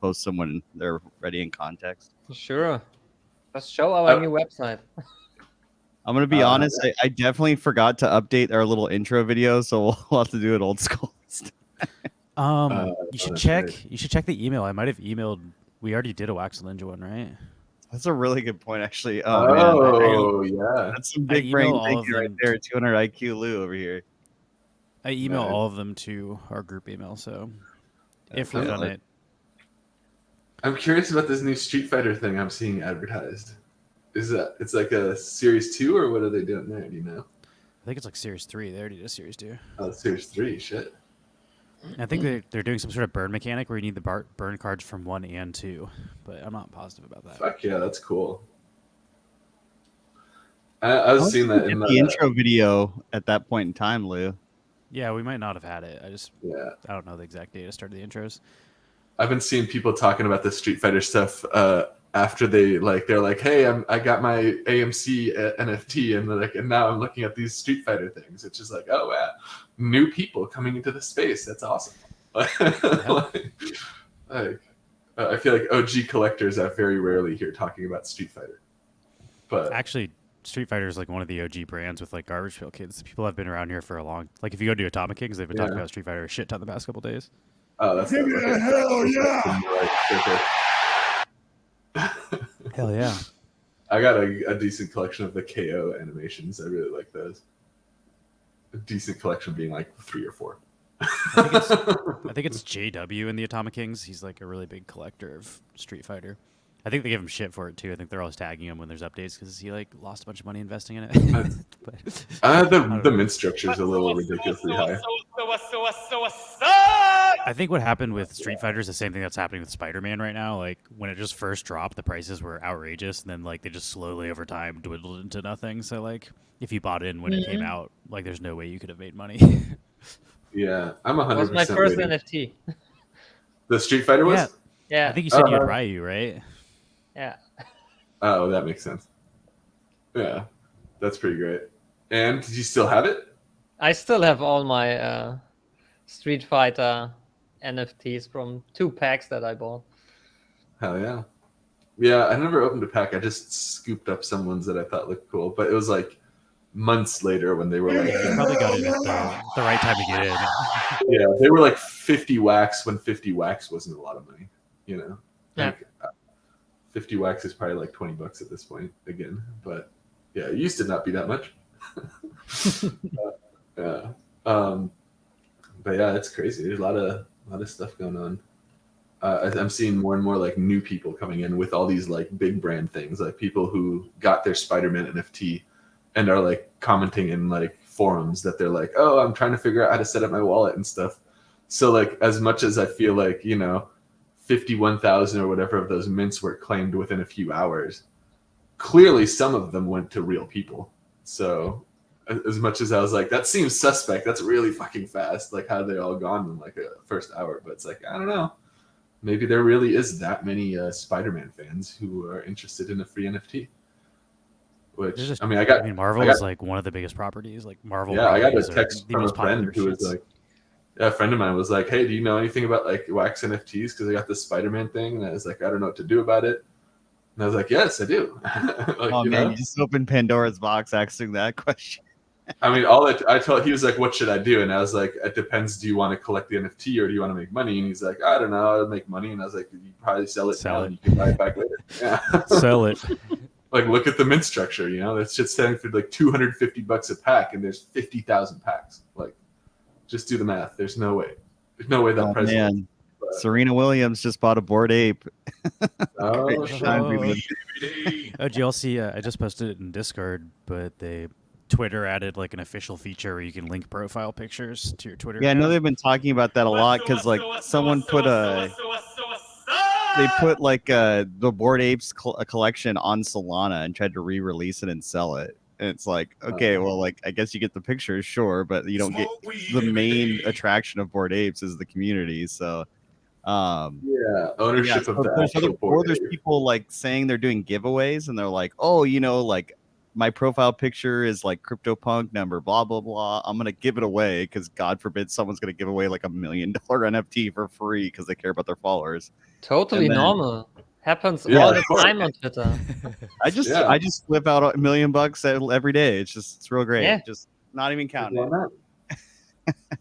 post them when they're ready in context. Sure. Let's show our new website. I'm gonna be honest. I definitely forgot to update our little intro video, so we'll have to do it old school. You should check. Right. You should check the email. I might have emailed. We already did a Waxel Ninja one, right? That's a really good point, actually. Oh man. Yeah, that's some big brain thinking right there. 200 IQ Lou over here. I email all of them to our group email, so if we've done it. I'm curious about this new Street Fighter thing I'm seeing advertised. Is that it's like a Series 2 or what are they doing there? Do you know? I think it's like Series 3. They already did Series 2. Oh, Series 3, shit. I think they're doing some sort of burn mechanic where you need the burn cards from 1 and 2, but I'm not positive about that. Fuck yeah, that's cool. I was seeing that in the intro video at that point in time, Lou. Yeah, we might not have had it. I don't know the exact date I started the intros. I've been seeing people talking about the Street Fighter stuff after they're like, hey, I got my AMC NFT and now I'm looking at these Street Fighter things. It's just like, oh wow, new people coming into the space. That's awesome. I feel like OG collectors I very rarely hear talking about Street Fighter. But actually, Street Fighter is like one of the OG brands with like Garbage Pail Kids. People have been around here for a long. Like if you go to Atomic Kings, they've been talking about Street Fighter a shit ton the past couple days. Oh, that's hell yeah! Hell yeah! I got a decent collection of the KO animations. I really like those. A decent collection being like 3 or 4. I think it's JW in the Atomic Kings. He's like a really big collector of Street Fighter. I think they give him shit for it too. I think they're always tagging him when there's updates because he like lost a bunch of money investing in it. The mint structure is a little ridiculously high. I think what happened with Street Fighter is the same thing that's happening with Spider-Man right now. Like when it just first dropped, the prices were outrageous, and then like they just slowly over time dwindled into nothing. So like if you bought in when it came out, like there's no way you could have made money. Yeah, I'm 100%. That was my first NFT. The Street Fighter was? Yeah. I think you said you had Ryu, right? Yeah. Oh, that makes sense. Yeah, that's pretty great. And did you still have it? I still have all my Street Fighter NFTs from 2 packs that I bought. Hell yeah. Yeah, I never opened a pack. I just scooped up some ones that I thought looked cool. But it was like months later when they were like... You probably got it at the right time to get in. Yeah, they were like 50 wax when 50 wax wasn't a lot of money, you know? Yeah. Like, 50 wax is probably like $20 at this point again. But yeah, it used to not be that much. Yeah. But yeah, it's crazy. There's a lot of stuff going on. I'm seeing more and more like new people coming in with all these like big brand things, like people who got their Spider-Man NFT and are like commenting in like forums that they're like, oh, I'm trying to figure out how to set up my wallet and stuff. So like as much as I feel like, you know, 51,000 or whatever of those mints were claimed within a few hours, clearly some of them went to real people. So as much as I was like, that seems suspect, that's really fucking fast, like how they all gone in like a first hour. But it's like, I don't know, maybe there really is that many Spider-Man fans who are interested in a free NFT. Which Marvel is like one of the biggest properties, like Marvel. Yeah, I got a text from a friend who was like, a friend of mine was like, hey, do you know anything about like wax NFTs? Because I got this Spider-Man thing. And I was like, I don't know what to do about it. And I was like, yes, I do. Like, you just opened Pandora's box asking that question. I mean, I told, he was like, what should I do? And I was like, it depends. Do you want to collect the NFT or do you want to make money? And he's like, I don't know, I'll make money. And I was like, you probably sell it now and you can buy it back later. Yeah. Sell it. Like, look at the mint structure, you know, that shit's selling for like $250 a pack and there's 50,000 packs. Like, just do the math. There's no way that price. Man. Serena Williams just bought a Bored Ape. Oh, did you all see? I just posted it in Discord, but Twitter added like an official feature where you can link profile pictures to your Twitter. Yeah, I know they've been talking about that a lot because like someone put the Bored Apes collection on Solana and tried to re-release it and sell it. And it's like, okay, well, like I guess you get the pictures, sure, but you don't get the main attraction of Bored Apes is the community. So, ownership of the there's people like saying they're doing giveaways, and they're like, oh, you know, like my profile picture is like CryptoPunk number, blah blah blah. I'm gonna give it away because God forbid someone's gonna give away like $1 million NFT for free because they care about their followers. Totally And then- normal. Happens Yeah, all of the course. time on Twitter. I just Yeah. flip out $1 million every day. It's real great. Yeah. Just not even counting it. Why not?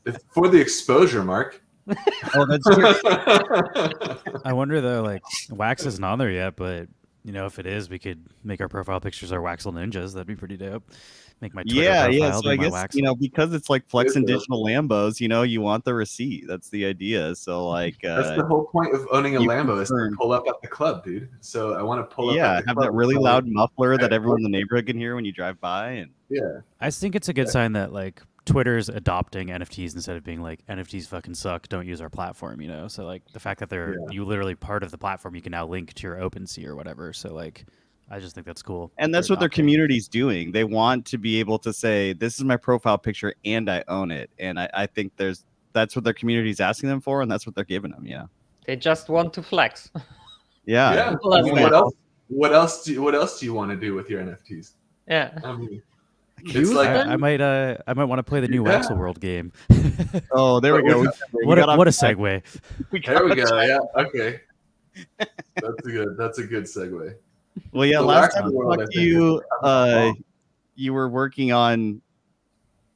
It's for the exposure, Mark. Oh, that's true. I wonder though, like Wax isn't on there yet, but you know, if it is, we could make our profile pictures our Waxel Ninjas. That'd be pretty dope. Make my Twitter profile So I be my guess Waxel. because it's like flexing It is, digital Lambos, you want the receipt. That's the idea. So like, That's the whole point of owning a you Lambo is to confirm. pull up at the club, dude. So I want to pull up. yeah, at the have club that really and loud muffler that Yeah. everyone in the neighborhood can hear when you drive by, and Yeah, I think it's a good sign that like Twitter's adopting NFTs instead of being like NFTs fucking suck, don't use our platform, you know. So like the fact that they're you literally part of the platform, you can now link to your OpenSea or whatever. So like, I just think that's cool. and that's They're what their adopting. community's doing. They want to be able to say, "This is my profile picture, and I own it." And I think that's what their community's asking them for, and that's what they're giving them. Yeah, They just want to flex. yeah. People I are mean, like- what else do you want to do with your NFTs? Yeah. I mean, Use it's like them? I might want to play the new Yeah. Waxel World game. Oh, there we But go. we What a segue. there we go. Yeah, okay. That's a good segue. Well, yeah. The Last Waxel time I World, talked I to think, you, you were working on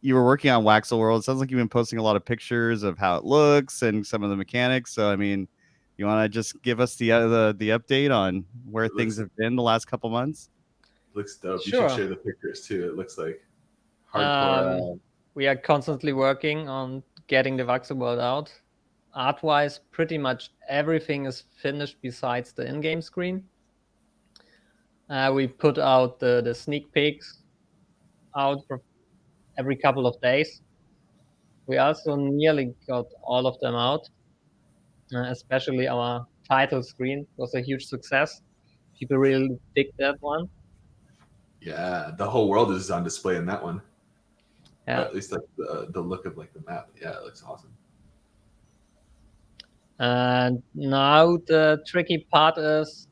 Waxel World. It sounds like you've been posting a lot of pictures of how it looks and some of the mechanics. So, I mean, you want to just give us the update on where It things looks- have been the last couple months? Looks dope. You Sure. should share the pictures too. It looks like hardcore. We are constantly working on getting the Waxel World out. Art-wise, pretty much everything is finished besides the in-game screen. We put out the sneak peeks out for every couple of days. We also nearly got all of them out, especially our title screen was a huge success. People really dig that one. Yeah, the whole world is on display in that one. Yeah. At least like the look of like the map. Yeah, it looks awesome. And now the tricky part is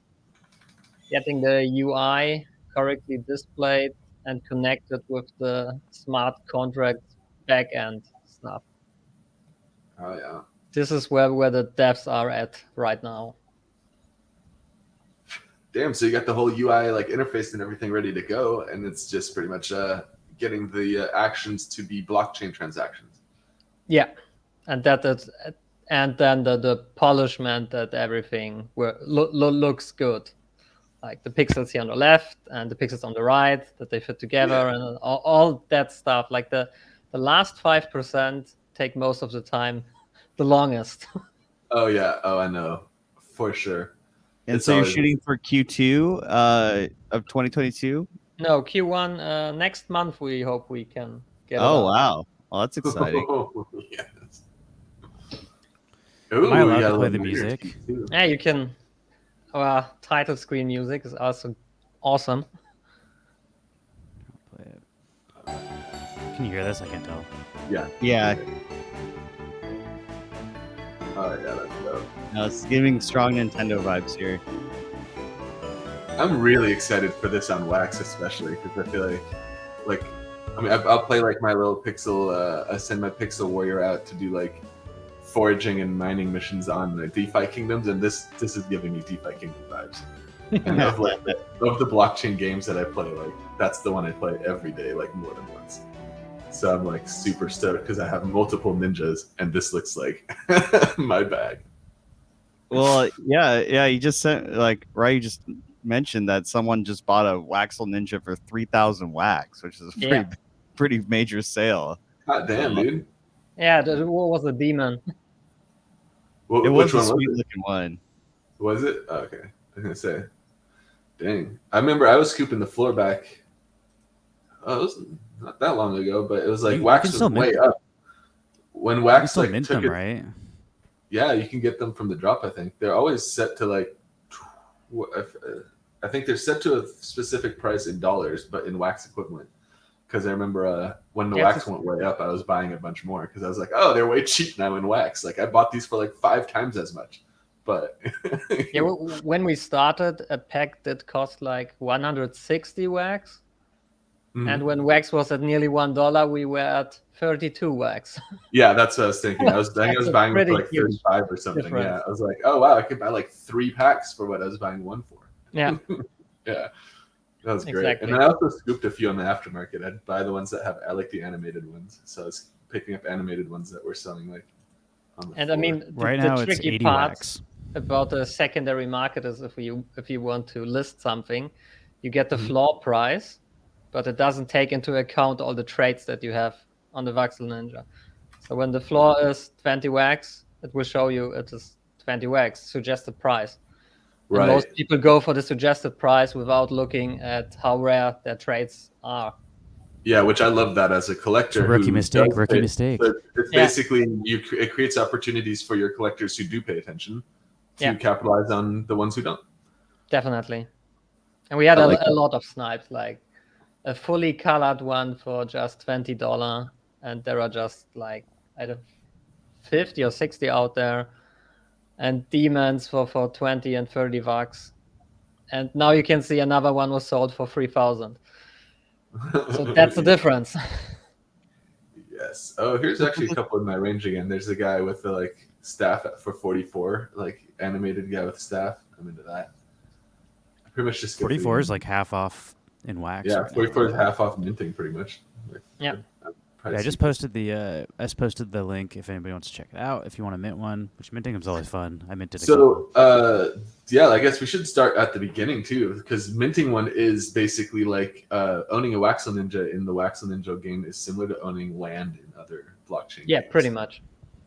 getting the UI correctly displayed and connected with the smart contract backend stuff. Oh yeah. This is where the devs are at right now. Damn. So you got the whole UI like interface and everything ready to go, and it's just pretty much getting the actions to be blockchain transactions. Yeah, and and then the polishment that everything looks good, like the pixels here on the left and the pixels on the right, that they fit together, and all that stuff. Like the last 5% take most of the time, the longest. Oh yeah. Oh, I know for sure. And It's so you're always- shooting for Q2 of 2022. No, Q1 next month. We hope we can get. Oh it out. wow, well that's exciting. Yes. Ooh, Am I we allowed got to a play little the minor music? tease, too. Yeah, you can. Our title screen music is also awesome. Play it. Can you hear this? I can't tell. Yeah. Yeah, Oh yeah, that's dope. it's giving strong Nintendo vibes here. I'm really excited for this on Wax, especially because I feel like, I mean, I'll play like my little pixel. I send my pixel warrior out to do like foraging and mining missions on the DeFi kingdoms, and this is giving me DeFi kingdom vibes. And of the blockchain games that I play, like that's the one I play every day, like more than once. So I'm like super stoked because I have multiple ninjas, and this looks like my bag. Well, yeah. You just sent You just mentioned that someone just bought a Waxel Ninja for 3,000 wax, which is a pretty major sale. God damn, dude. Yeah, what was the demon? It Which was a one sweet was it? looking one. Was it? Oh, okay. I was gonna say, dang. I remember I was scooping the floor back. Oh, it was not that long ago, but it was like You wax can was still mint way them. up. When You wax still like mint took them, it, right? yeah, you can get them from the drop. I think they're always set to like, I think they're set to a specific price in dollars, but in wax equivalent. Because I remember when the wax went way up, I was buying a bunch more because I was like, oh, they're way cheap now in wax. Like I bought these for like 5 times as much. But Yeah, when we started, a pack that cost like 160 wax. And when wax was at nearly $1, we were at 32 wax. Yeah, that's what I was thinking. I think I was buying them for like pretty huge 35 or something. difference. Yeah, I was like, oh wow, I could buy like 3 packs for what I was buying one for. Yeah. Yeah, that was great. Exactly. And then I also scooped a few on the aftermarket. I'd buy the ones that have, I like the animated ones, so I was picking up animated ones that were selling like on the And floor. I mean, Right the now it's tricky 80 part wax. about the secondary market is if you want to list something, you get the floor price, but it doesn't take into account all the trades that you have on the Waxel Ninja. So when the floor is 20 wax, it will show you it is 20 wax, suggested price. And Right. most people go for the suggested price without looking at how rare their trades are. Yeah, which I love that as a collector. It's a rookie who mistake, does rookie pay- mistake. So it's Yeah. basically it creates opportunities for your collectors who do pay attention to Yeah. capitalize on the ones who don't. Definitely. And we had I like a that. lot of snipes, like a fully colored one for just $20, and there are just like I don't 50 or 60 out there, and demons for 20 and 30 bucks. And now you can see another one was sold for 3,000. So that's the difference. Yes. Oh, here's actually a couple in my range again. There's a guy with the like staff for 44, like animated guy with staff. I'm into that. I pretty much just go through 44 is the- like half off in wax. yeah, right now. 44 is half off minting pretty much. Like, Yeah. Yeah, I just posted the link if anybody wants to check it out. If you want to mint one, which minting is always fun. I minted a couple. So, yeah, I guess we should start at the beginning too, because minting one is basically like owning a Waxel Ninja in the Waxel Ninja game is similar to owning land in other blockchain. Yeah, games. pretty much.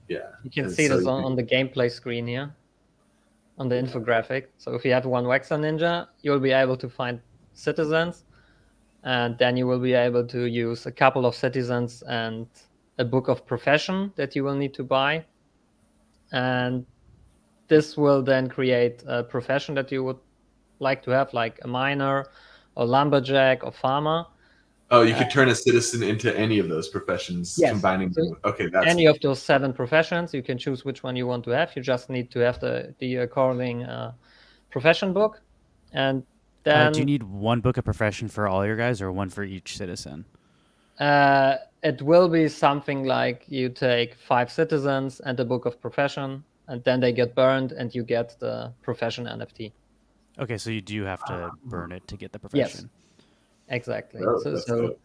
Yeah, You can And see so this you on the gameplay screen here, on the infographic. So if you have one Waxel Ninja, you'll be able to find citizens, and then you will be able to use a couple of citizens and a book of profession that you will need to buy. And this will then create a profession that you would like to have, like a miner or lumberjack or farmer. Oh, you could turn a citizen into any of those professions, Yes. combining So them. Okay, that's Any of those 7 professions, you can choose which one you want to have. You just need to have the according profession book. And then Do you need one book of profession for all your guys or one for each citizen? it will be something like you take 5 citizens and a book of profession, and then they get burned and you get the profession NFT. Okay, so you do have to burn it to get the Yes. profession. Exactly. Oh, so that's so dope.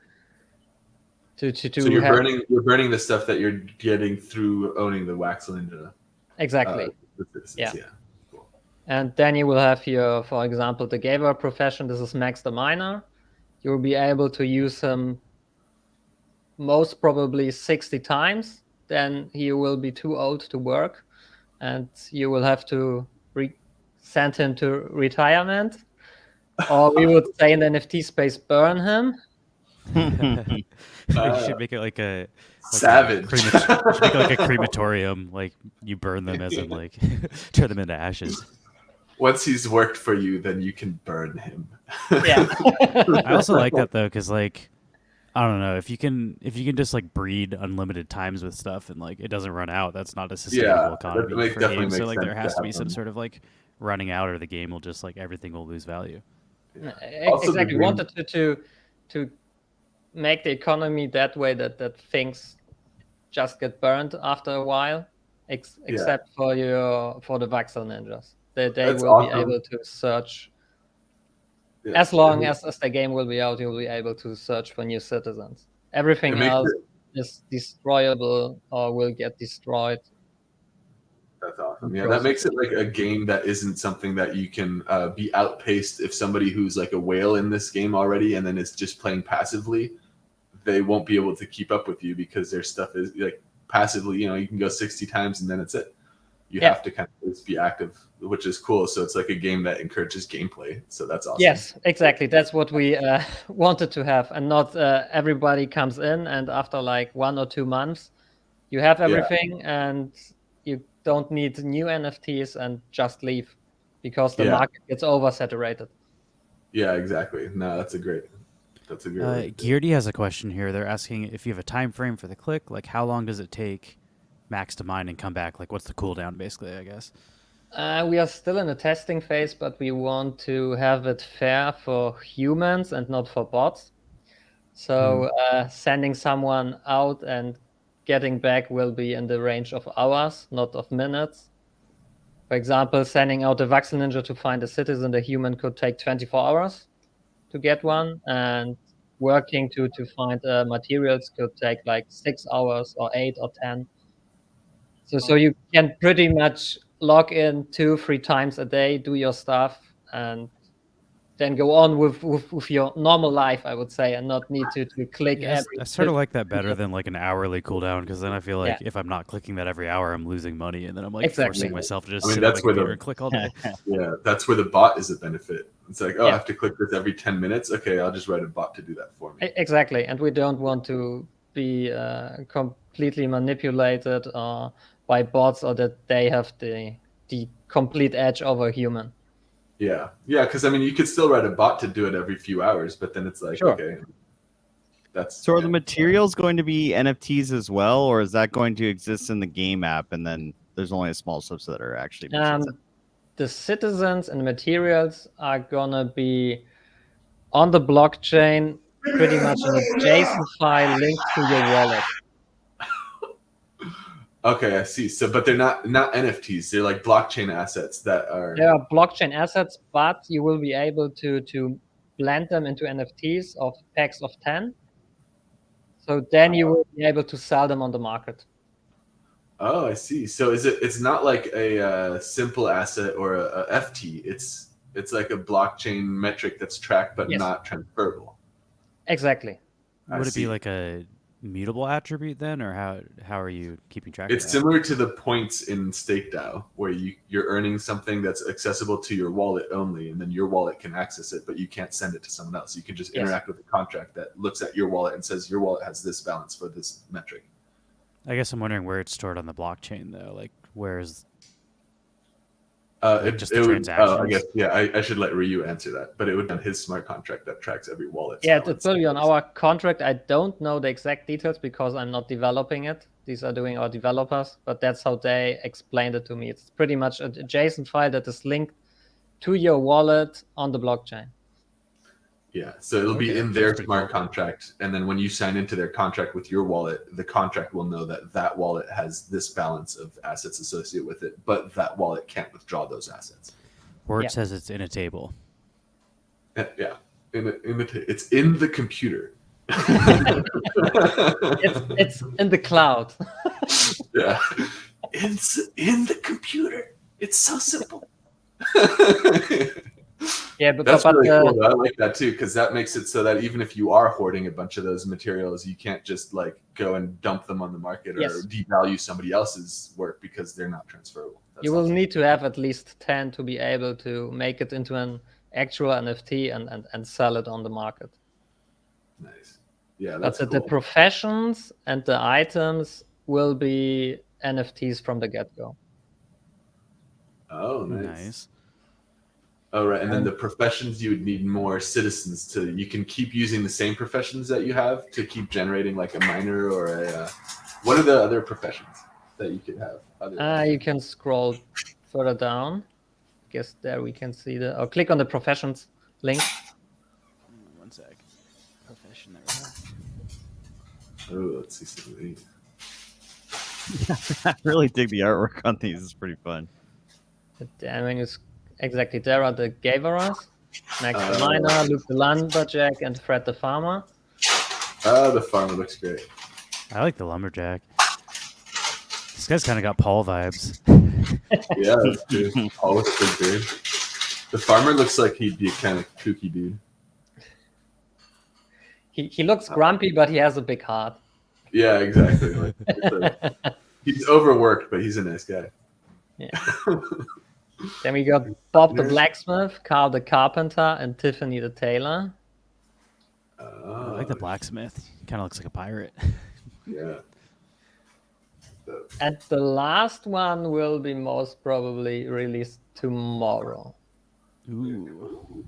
to So you're have burning the stuff that you're getting through owning the Waxel Ninja. exactly. The citizens, Yeah. Cool. And then you will have here, for example, the gamer profession. This is Max the Miner. You will be able to use him most probably 60 times. Then he will be too old to work, and you will have to send him to retirement. Or we would say in the NFT space, burn him. You should make it like a Savage. you should make it like a crematorium. Like you burn them as in like turn them into ashes. Once he's worked for you, then you can burn him. Yeah. I also like that though, because like I don't know if you can just like breed unlimited times with stuff and like it doesn't run out. That's not a sustainable economy for definitely games. So makes like there sense has to to be have some them. sort of like running out, or the game will just like everything will lose value. Also, the Exactly. game- Wanted to make the economy that way that things just get burned after a while, except for the Waxel Ninjas. They That's will be awesome. able to search Yeah. as long as the game will be out. You'll be able to search for new citizens. Everything It makes else it- is destroyable or will get destroyed. That's awesome. Yeah, that makes it like a game that isn't something that you can be outpaced. If somebody who's like a whale in this game already and then is just playing passively, they won't be able to keep up with you because their stuff is like passively. You know, you can go 60 times and then it's it. You have to kind of just be active, which is cool. So it's like a game that encourages gameplay. So that's awesome. Yes, exactly. That's what we wanted to have, and not everybody comes in and after like 1 or 2 months, you have everything and you don't need new NFTs and just leave because the market gets oversaturated. Yeah, exactly. No, that's a great. Geardy has a question here. They're asking if you have a time frame for the click. Like, how long does it take Max to mine and come back? Like, what's the cooldown, basically? I guess. We are still in the testing phase, but we want to have it fair for humans and not for bots. So sending someone out and getting back will be in the range of hours, not of minutes. For example, sending out a Waxel Ninja to find a citizen, the human could take 24 hours to get one, and working to find materials could take like 6 hours or 8 or 10. So you can pretty much log in 2-3 times a day, do your stuff, and then go on with your normal life, I would say, and not need to click Yeah, every. I sort of like that better than like an hourly cooldown, because then I feel like Yeah. if I'm not clicking that every hour, I'm losing money, and then I'm like Exactly. forcing myself to just I mean, sit on my that's where computer the- and click all day. Yeah, that's where the bot is a benefit. It's like, oh, I Yeah. have to click this every 10 minutes. Okay, I'll just write a bot to do that for me. Exactly, and we don't want to be completely manipulated by bots, or that they have the complete edge over human. Yeah, because I mean, you could still write a bot to do it every few hours, but then it's like, Sure. okay, that's So are the materials going to be NFTs as well, or is that going to exist in the game app and then there's only a small subset that are actually machines? The citizens and materials are gonna be on the blockchain, pretty much in a JSON file linked to your wallet. Okay, I see. So, but they're not NFTs. They're like blockchain assets that are. They are blockchain assets, but you will be able to blend them into NFTs of packs of 10. So then you will be able to sell them on the market. Oh, I see. So it's not like a simple asset or a FT. It's like a blockchain metric that's tracked but Yes. not transferable. Exactly. I Would it see. be like a mutable attribute then, or how are you keeping track It's of that? similar to the points in StakeDAO, where you're earning something that's accessible to your wallet only, and then your wallet can access it, but you can't send it to someone else. You can just Yes. interact with a contract that looks at your wallet and says your wallet has this balance for this metric. I guess I'm wondering where it's stored on the blockchain though. Like where's It, just it the would, transactions? I guess, yeah, I should let Ryu answer that, but it would be on his smart contract that tracks every wallet. Yeah, it will be on our contract. I don't know the exact details because I'm not developing it. These are doing our developers, but that's how they explained it to me. It's pretty much a JSON file that is linked to your wallet on the blockchain. Yeah, so it'll be Okay, in their that's pretty smart cool. contract, and then when you sign into their contract with your wallet, the contract will know that that wallet has this balance of assets associated with it, but that wallet can't withdraw those assets. Or it Yeah. says it's in a table. Yeah, it's in the computer. It's in the cloud. Yeah, it's in the computer. It's so simple. Yeah, but That's really the, cool. I like that too, because that makes it so that even if you are hoarding a bunch of those materials, you can't just like go and dump them on the market or Yes. devalue somebody else's work because they're not transferable. That's you will awesome. need to have at least 10 to be able to make it into an actual NFT and sell it on the market. Nice. Yeah, But that's the cool. professions and the items will be NFTs from the get-go. Oh, nice. Nice. Oh, right. And then the professions, you would need more citizens to. You can keep using the same professions that you have to keep generating like a miner or a. What are the other professions that you could have? You can scroll further down. I guess there we can see or click on the professions link. One sec. Profession there. Oh, let's see some of these. I really dig the artwork on these. It's pretty fun. And when you exactly, there are the Gaveras, Max the Miner, Luke the Lumberjack, and Fred the Farmer. Oh, the farmer looks great. I like the lumberjack. This guy's kind of got Paul vibes. Yeah, that's true. Paul looks big dude. The farmer looks like he'd be a kind of kooky dude. He looks grumpy, but he has a big heart. Yeah, exactly. Like, he's overworked, but he's a nice guy. Yeah. Then we got Bob the Blacksmith, Carl the Carpenter, and Tiffany the Tailor. I like the blacksmith. He kind of looks like a pirate. Yeah. And the last one will be most probably released tomorrow. Ooh.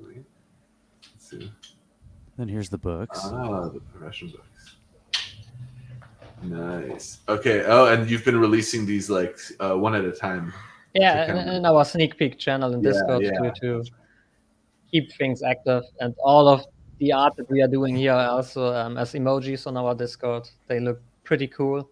Let's see. Then here's the books. The profession books. Nice. Okay. Oh, and you've been releasing these like one at a time. Yeah, to kind of- in our sneak peek channel in Yeah, Discord yeah. to keep things active, and all of the art that we are doing here also as emojis on our Discord. They look pretty cool.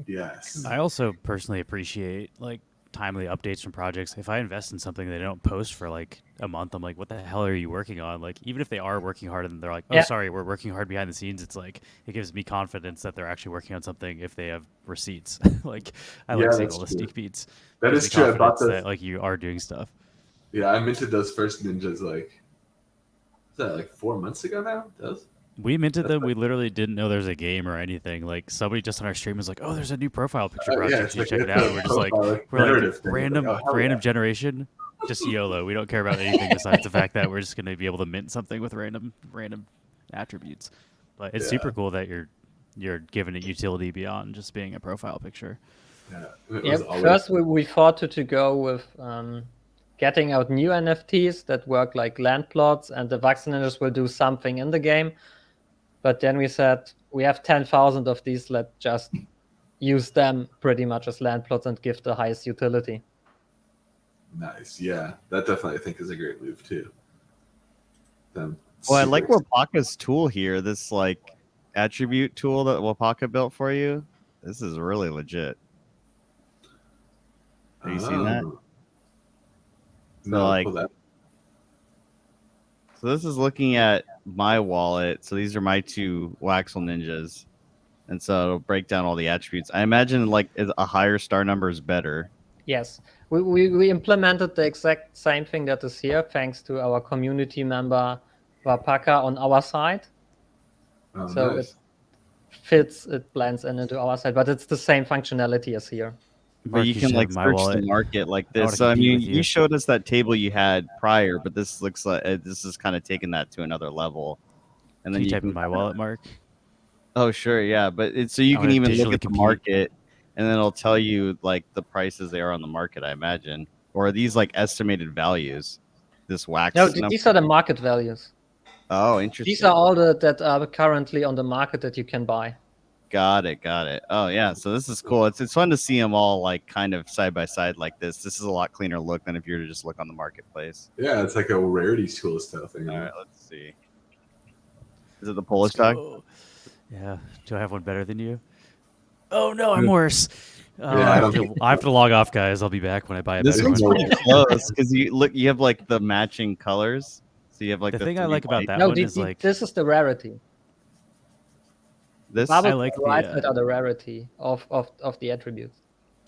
Yes. I also personally appreciate like timely updates from projects. If I invest in something they don't post for like a month, I'm like, what the hell are you working on? Like, even if they are working hard and they're like, oh, Yeah. sorry, we're working hard behind the scenes, it's like it gives me confidence that they're actually working on something if they have receipts. Like, I like Yeah, seeing that's all the true. sneak peeks. That Gives is me true. I bought confidence those. that like you are doing stuff. Yeah, I minted those first ninjas like, is that like 4 months ago now? Those? We minted That's them. We literally didn't know there was a game or anything. Like somebody just on our stream was like, "Oh, there's a new profile picture Yeah, project. it's You like should check it it's out." a We're just like, profile, we're like generative thing. It's like, random oh, hell random yeah. generation, just YOLO. We don't care about anything besides the fact that we're just going to be able to mint something with random attributes. But it's super cool that you're giving it utility beyond just being a profile picture. Yeah, it Yeah, was always first we thought to go with getting out new NFTs that work like land plots, and the Waxel Ninjas will do something in the game. But then we said we have 10,000 of these. Let's just use them pretty much as land plots and give the highest utility. nice. Yeah, that definitely I think is a great move too. Them Well, I super like excited. Wapaka's tool here. This like attribute tool that Wapaka built for you. This is really legit. Have you seen that? Oh. So No, like, pull that. so this is looking at my wallet. So these are my 2 Waxel Ninjas, and so it'll break down all the attributes. I imagine like a higher star number is better. Yes, we implemented the exact same thing that is here, thanks to our community member Wapaka on our side. Oh, So nice. it fits, it blends into our side, but it's the same functionality as here. But Mark, you can should like have my search wallet. the market like I wanna this. So I compete mean, with you you. showed us that table you had prior, but this looks like this is kind of taking that to another level. And Can then you you type can in my wallet, Mark? Oh, sure, yeah, but so you I can wanna even look digitally at the compete. market, and then it'll tell you like the prices they are on the market. I imagine, or are these like estimated values? This wax. No, number? these are the market values. Oh, These interesting. are all that are currently on the market that you can buy. Got it. Got it. Oh, yeah. So this is cool. It's fun to see them all like kind of side by side like this. This is a lot cleaner look than if you were to just look on the marketplace. Yeah, it's like a rarity tool style thing. All right, let's see. Is it the Polish dog? Yeah. Do I have one better than you? Oh no, I'm worse. Yeah, I don't think I have to log off, guys. I'll be back when I buy a This better one's one. pretty close because you have like the matching colors. So you have like The the thing I 3 like about white. that No, one is like this is the rarity. This Bubbles I like on the right the side are the rarity of the attributes.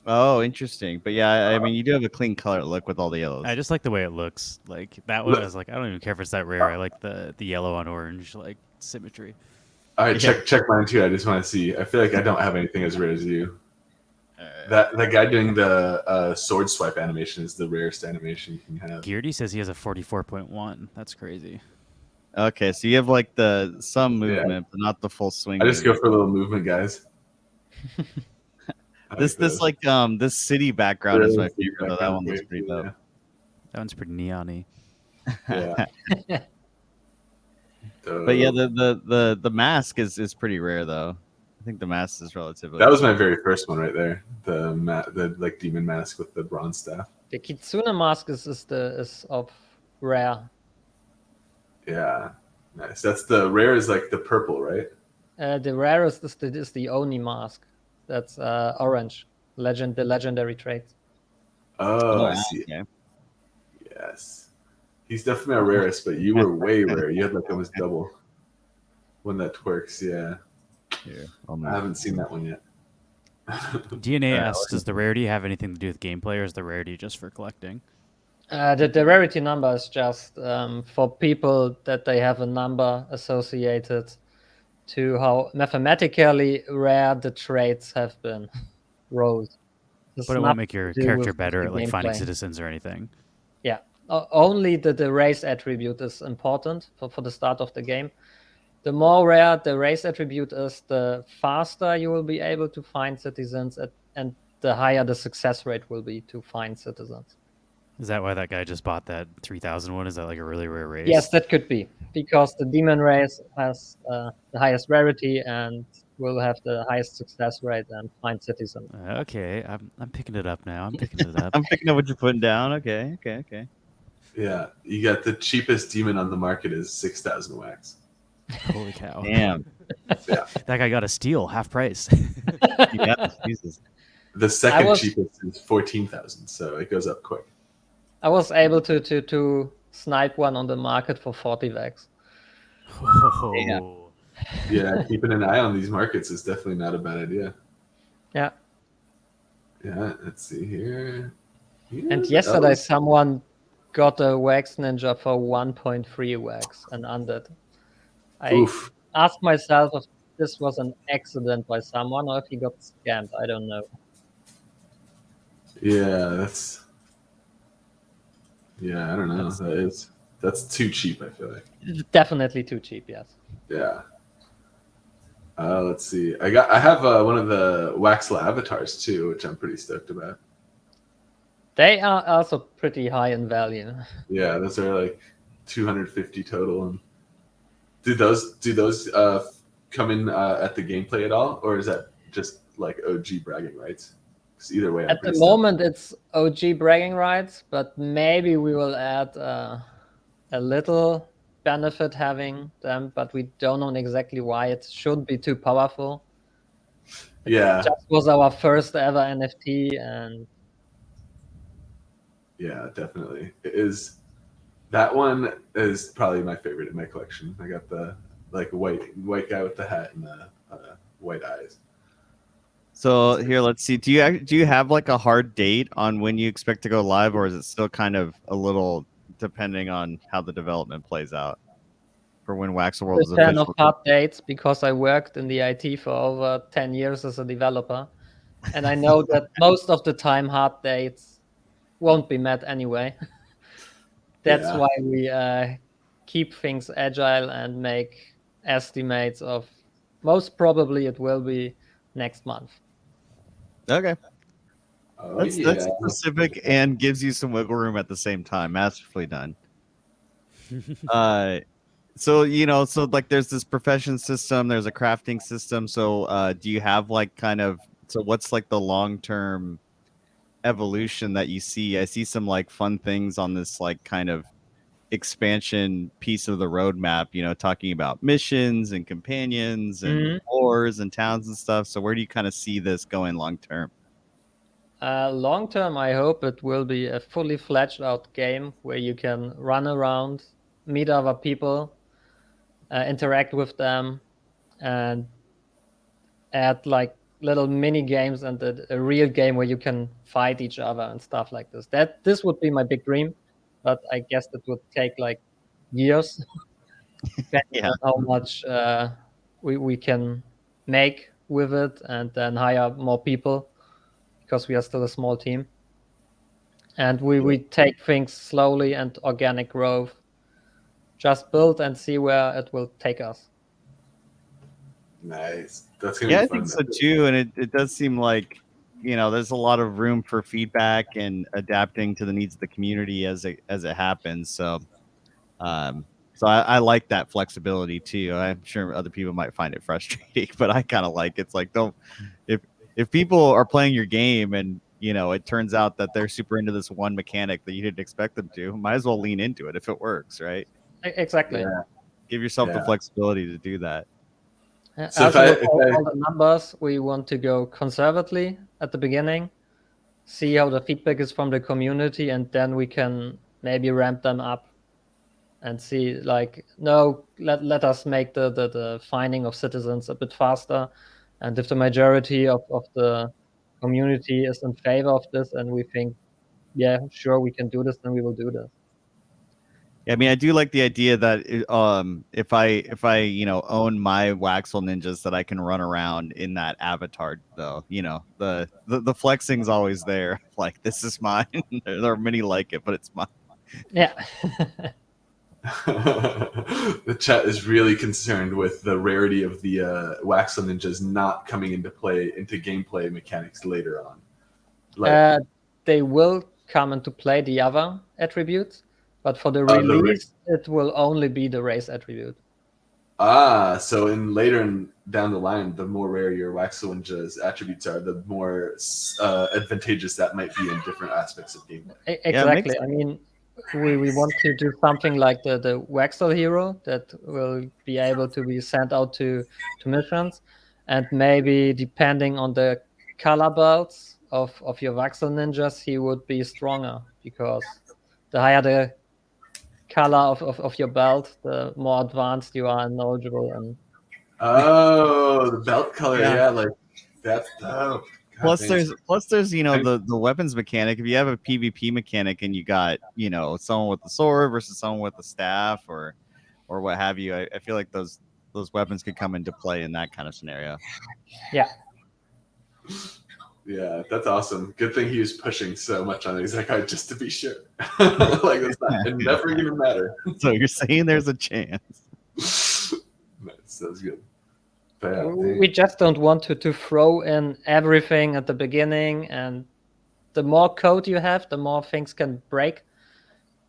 Oh, interesting. But yeah, I mean, you do have a clean color look with all the yellows. I just like the way it looks. Like that one, I was like, I don't even care if it's that rare. I like the yellow on orange like symmetry. All right, Yeah. check mine too. I just want to see. I feel like I don't have anything as rare as you. That guy doing the sword swipe animation is the rarest animation you can have. Geardy says he has a 44.1. That's crazy. Okay, so you have like some movement, but not the full swing. I just go movement. for a little movement, guys. This city background is my favorite though. That one looks pretty Yeah. dope. That one's pretty neon-y. Yeah. But yeah, the mask is pretty rare though. I think the mask is relatively. That was my very first one right there. The like demon mask with the bronze staff. The Kitsune mask is of rare. Yeah, nice. That's the rare is like the purple, right? The rarest is the Oni mask. That's orange. The legendary trait. Oh, I wow, see. okay. Yes, he's definitely our rarest, but you were way rare. You had like almost double. When that twerks, yeah. Here, I haven't seen that one yet. DNA asks, does the rarity have anything to do with gameplay, or is the rarity just for collecting? The rarity number is just for people that they have a number associated to how mathematically rare the traits have been rolled. But it won't make your character better at like finding citizens or anything. Yeah, only the race attribute is important for the start of the game. The more rare the race attribute is, the faster you will be able to find citizens, and the higher the success rate will be to find citizens. Is that why that guy just bought that 3,000 one? Is that like a really rare race? Yes, that could be, because the demon race has the highest rarity and will have the highest success rate and find citizens. Okay, I'm picking it up now. I'm picking it up. I'm picking up what you're putting down. Okay. Yeah, you got the cheapest demon on the market is 6,000 wax. Holy cow! Damn. Yeah, That guy got a steal, half price. Yeah, Jesus. the second was- cheapest is 14,000, so it goes up quick. I was able to snipe one on the market for 40 vex. Oh. Yeah, keeping an eye on these markets is definitely not a bad idea. Yeah. Yeah, let's see here. And Yeah, yesterday someone got a Wax Ninja for 1.3 wax and undead. I oof. asked myself if this was an accident by someone or if he got scammed. I don't know. Yeah, that's. Yeah, I don't know. That's too cheap. I feel like. Definitely too cheap, yes. Yeah. Let's see. I have one of the Waxel avatars too, which I'm pretty stoked about. They are also pretty high in value. Yeah, those are like 250 total. And do those come in at the gameplay at all, or is that just like OG bragging rights? Because either way, I'm At the pretty stoked. moment, it's OG bragging rights, but maybe we will add a little benefit having them, but we don't know exactly why. It shouldn't be too powerful. It Yeah, just was our first ever NFT, and yeah, definitely. It is. That one is probably my favorite in my collection. I got the like white guy with the hat and the white eyes. So here, let's see. Do you have like a hard date on when you expect to go live, or is it still kind of a little depending on how the development plays out for when Waxel World is a fan of official? hard dates because I worked in the IT for over 10 years as a developer, and I know that most of the time hard dates won't be met anyway. That's Yeah. why we keep things agile and make estimates of most probably it will be next month. Okay, Oh, that's yeah. specific and gives you some wiggle room at the same time. Masterfully done. So so like there's this profession system, there's a crafting system. So do you have like so what's like the long-term evolution that you see? I see some like fun things on this like kind of expansion piece of the roadmap, talking about missions and companions and wars and towns and stuff. So where do you kind of see this going long term? Long term, I hope it will be a fully fledged out game where you can run around, meet other people, interact with them, and add like little mini games and a real game where you can fight each other and stuff like this. This would be my big dream, but I guess it would take like years, depending Yeah. on how much we can make with it, and then hire more people because we are still a small team. And we take things slowly and organic growth. Just build and see where it will take us. Nice. That's gonna Yeah, be I fun. think so too. And it does seem like, there's a lot of room for feedback and adapting to the needs of the community as it happens. So, I like that flexibility too. I'm sure other people might find it frustrating, but I kind of like it's like if people are playing your game and it turns out that they're super into this one mechanic that you didn't expect them to, might as well lean into it if it works, right? Exactly. Yeah. Give yourself the flexibility to do that. So Also, if with all the numbers, we want to go conservatively at the beginning, see how the feedback is from the community, and then we can maybe ramp them up and see like, no, let us make the finding of citizens a bit faster. And if the majority of the community is in favor of this and we think, yeah, sure, we can do this, then we will do this. Yeah, I mean, I do like the idea that if I own my Waxel Ninjas, that I can run around in that avatar, though. The flexing's always there. Like, this is mine. There are many like it, but it's mine. Yeah. The chat is really concerned with the rarity of the Waxel Ninjas not coming into gameplay mechanics later on. Like, they will come into play, the other attributes, but for the release, it will only be the race attribute. So down the line, the more rare your Waxel Ninja's attributes are, the more advantageous that might be in different aspects of gameplay. Exactly. I mean, we want to do something like the Waxel hero that will be able to be sent out to missions, and maybe depending on the color belts of your Waxel ninjas, he would be stronger, because the higher the color of your belt, the more advanced you are and knowledgeable. And Oh, the belt color, Yeah. yeah, like that's dope. God Plus, dang. there's the weapons mechanic. If you have a PvP mechanic and you got someone with the sword versus someone with the staff or what have you, I feel like those weapons could come into play in that kind of scenario. yeah, Yeah, that's awesome. Good thing he was pushing so much on it. He's like, "All right, just to be sure." Like that's not, it never even matter. So you're saying there's a chance? Nice, that was good. But yeah, we just don't want to throw in everything at the beginning, and the more code you have, the more things can break.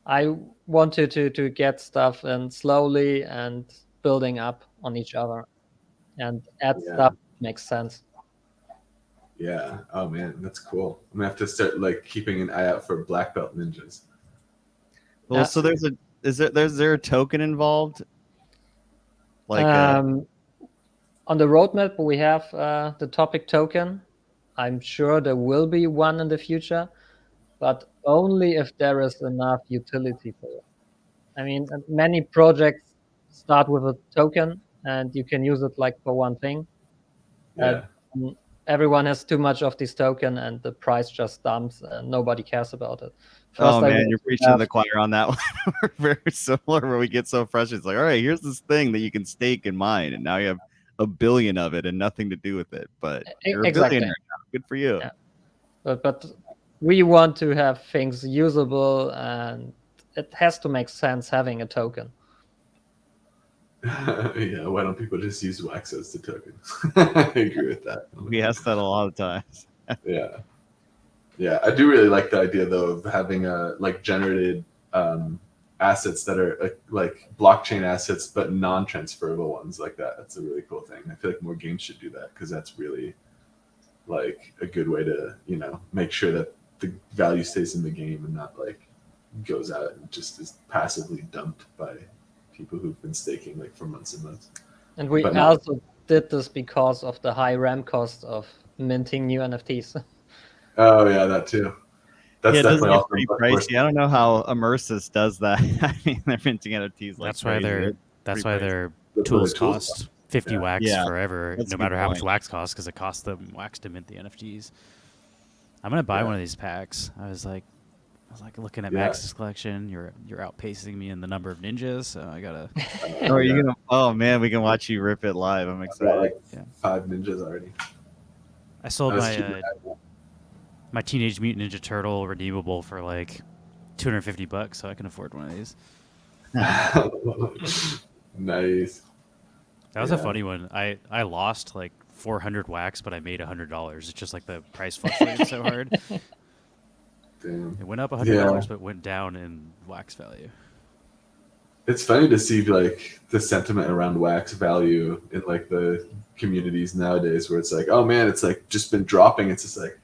I wanted to get stuff in slowly and building up on each other, and add Yeah. stuff that makes sense. yeah. Oh man, that's cool. I'm gonna have to start like keeping an eye out for black belt ninjas. Well, so is there a token involved? Like on the roadmap, we have the topic token. I'm sure there will be one in the future, but only if there is enough utility for it. I mean, many projects start with a token, and you can use it like for one thing. Yeah. Everyone has too much of this token, and the price just dumps, and nobody cares about it. oh I man, want you're to preaching to have- the choir on that one. We're very similar, where we get so frustrated. It's like, all right, here's this thing that you can stake and mine, and now you have a billion of it and nothing to do with it. But you're a Exactly. billionaire now. Good for you. Yeah. But we want to have things usable, and it has to make sense having a token. Yeah, why don't people just use wax as the token? I agree with that. We ask that a lot of times. Yeah, yeah, I do really like the idea though of having like generated assets that are like blockchain assets, but non-transferable ones like that. That's a really cool thing. I feel like more games should do that, because that's really like a good way to make sure that the value stays in the game and not like goes out and just is passively dumped by people who've been staking like for months and months. And we But not- also did this because of the high RAM cost of minting new NFTs. Oh yeah, that too. That's Yeah, it does definitely get also pretty much more- pricey. I don't know how Immersus does that. I mean, they're minting NFTs like That's why crazy. their It's that's pretty why their That's tools what their tools cost 50 Yeah. wax Yeah, forever, that's a no good matter how much point. wax costs, because it costs them wax to mint the NFTs. I'm gonna buy Yeah. one of these packs. I was like looking at Yeah. Max's collection. You're outpacing me in the number of ninjas, so I gotta. Oh, are you gonna? Oh man, we can watch you rip it live. I'm I've got excited. like Yeah. 5 ninjas already. I sold I was my keeping my Teenage Mutant Ninja Turtle redeemable for like $250, so I can afford one of these. Nice. That was a Yeah. funny one. I lost like 400 wax, but I made $100. It's just like the price fluctuated so hard. Damn. It went up $100, Yeah. but went down in wax value. It's funny to see like the sentiment around wax value in like the communities nowadays, where it's like, oh man, it's like just been dropping. It's just like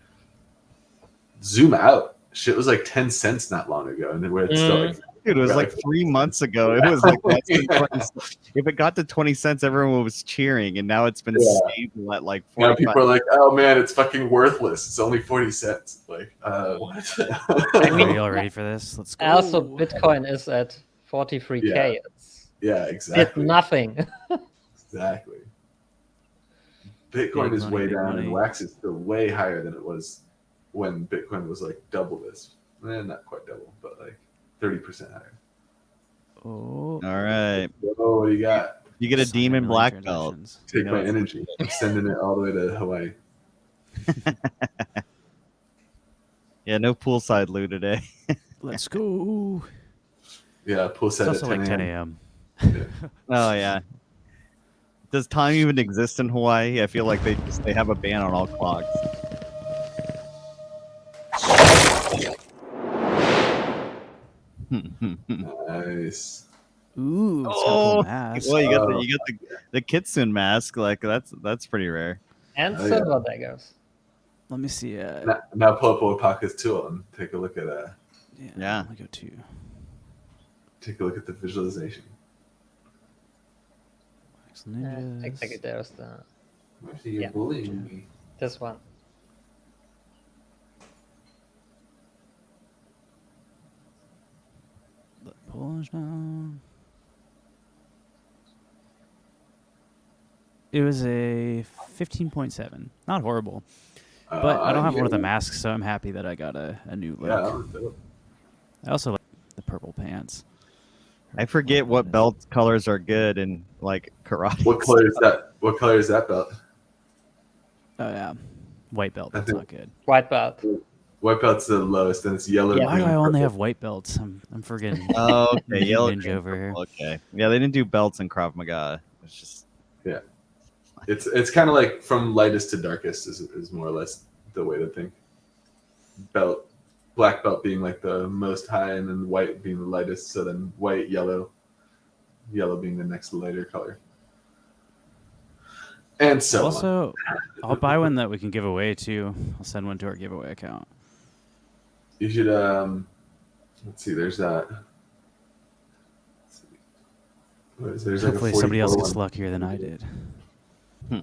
zoom out. Shit was like 10 cents not long ago, and then where it's still like Dude, it was Yeah. like 3 months ago. It was like less than Yeah. 20 cents. If it got to 20 cents, everyone was cheering, and now it's been Yeah. stable at like now 45. people are like, oh man, it's fucking worthless. It's only 40 cents. Like, what? Are you all ready for this? Let's go. Also, Bitcoin is at 43K. Yeah. It's Yeah, did exactly. nothing. Exactly. Bitcoin Big is money, way big down, money. and wax is still way higher than it was when Bitcoin was like double this. Not quite double, but like 30% higher. Oh, All right. Oh, what do you got? You get a sign demon million black belt. transactions. Take You know my it's- energy. I'm sending it all the way to Hawaii. Yeah, no poolside loot today. Let's go. Yeah, pool It's set at also 10 like 10 a.m. a.m. Oh yeah. Does time even exist in Hawaii? I feel like they have a ban on all clocks. Nice. Ooh, it's got a Oh, cool mask. well, you got the Kitsune mask. Like that's pretty rare. And Oh, yeah. silver daggers. Let me see. Now pull up Opaka's tool and take a look at Yeah. Let me go to. take a look at the visualization. Waxel Ninjas. Exactly, there's the Actually, you're Yeah. bullying me. this one. Polish now. It was a 15.7. Not horrible. But I don't have one of the masks, so I'm happy that I got a new look. Yeah, that was dope. I also like the purple pants. I forget what belt colors are good in like karate. What color is that? What color is that belt? Oh, yeah. White belt. I That's think- not good. White belt. White belt's the lowest, and it's yellow. Yeah. Why do green, I only purple. have white belts? I'm friggin' Oh, okay. Yellow, ninja green, over here. purple, okay. Yeah, they didn't do belts in Krav Maga. It's just It's kind of like from lightest to darkest is more or less the way to think. Belt, black belt being like the most high, and then white being the lightest. So then white, yellow being the next lighter color, and so on. Also, I'll buy one that we can give away too. I'll send one to our giveaway account. You should let's see. There's that. Let's see. What is it? There's Hopefully like a somebody else 44 gets one. luckier than I did. Oh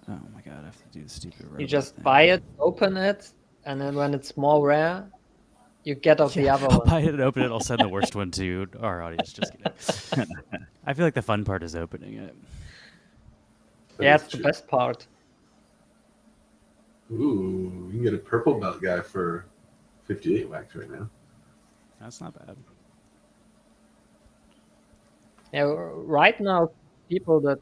my god, I have to do the stupid You robot just thing. buy it, open it, and then when it's more rare, you get out the other I'll one. buy it and open it. I'll send the worst one to our audience. Just kidding. I feel like the fun part is opening it. That Yeah, is it's the true. best part. Ooh, you can get a purple belt guy for 58 wax right now. That's not bad. Yeah, right now, people that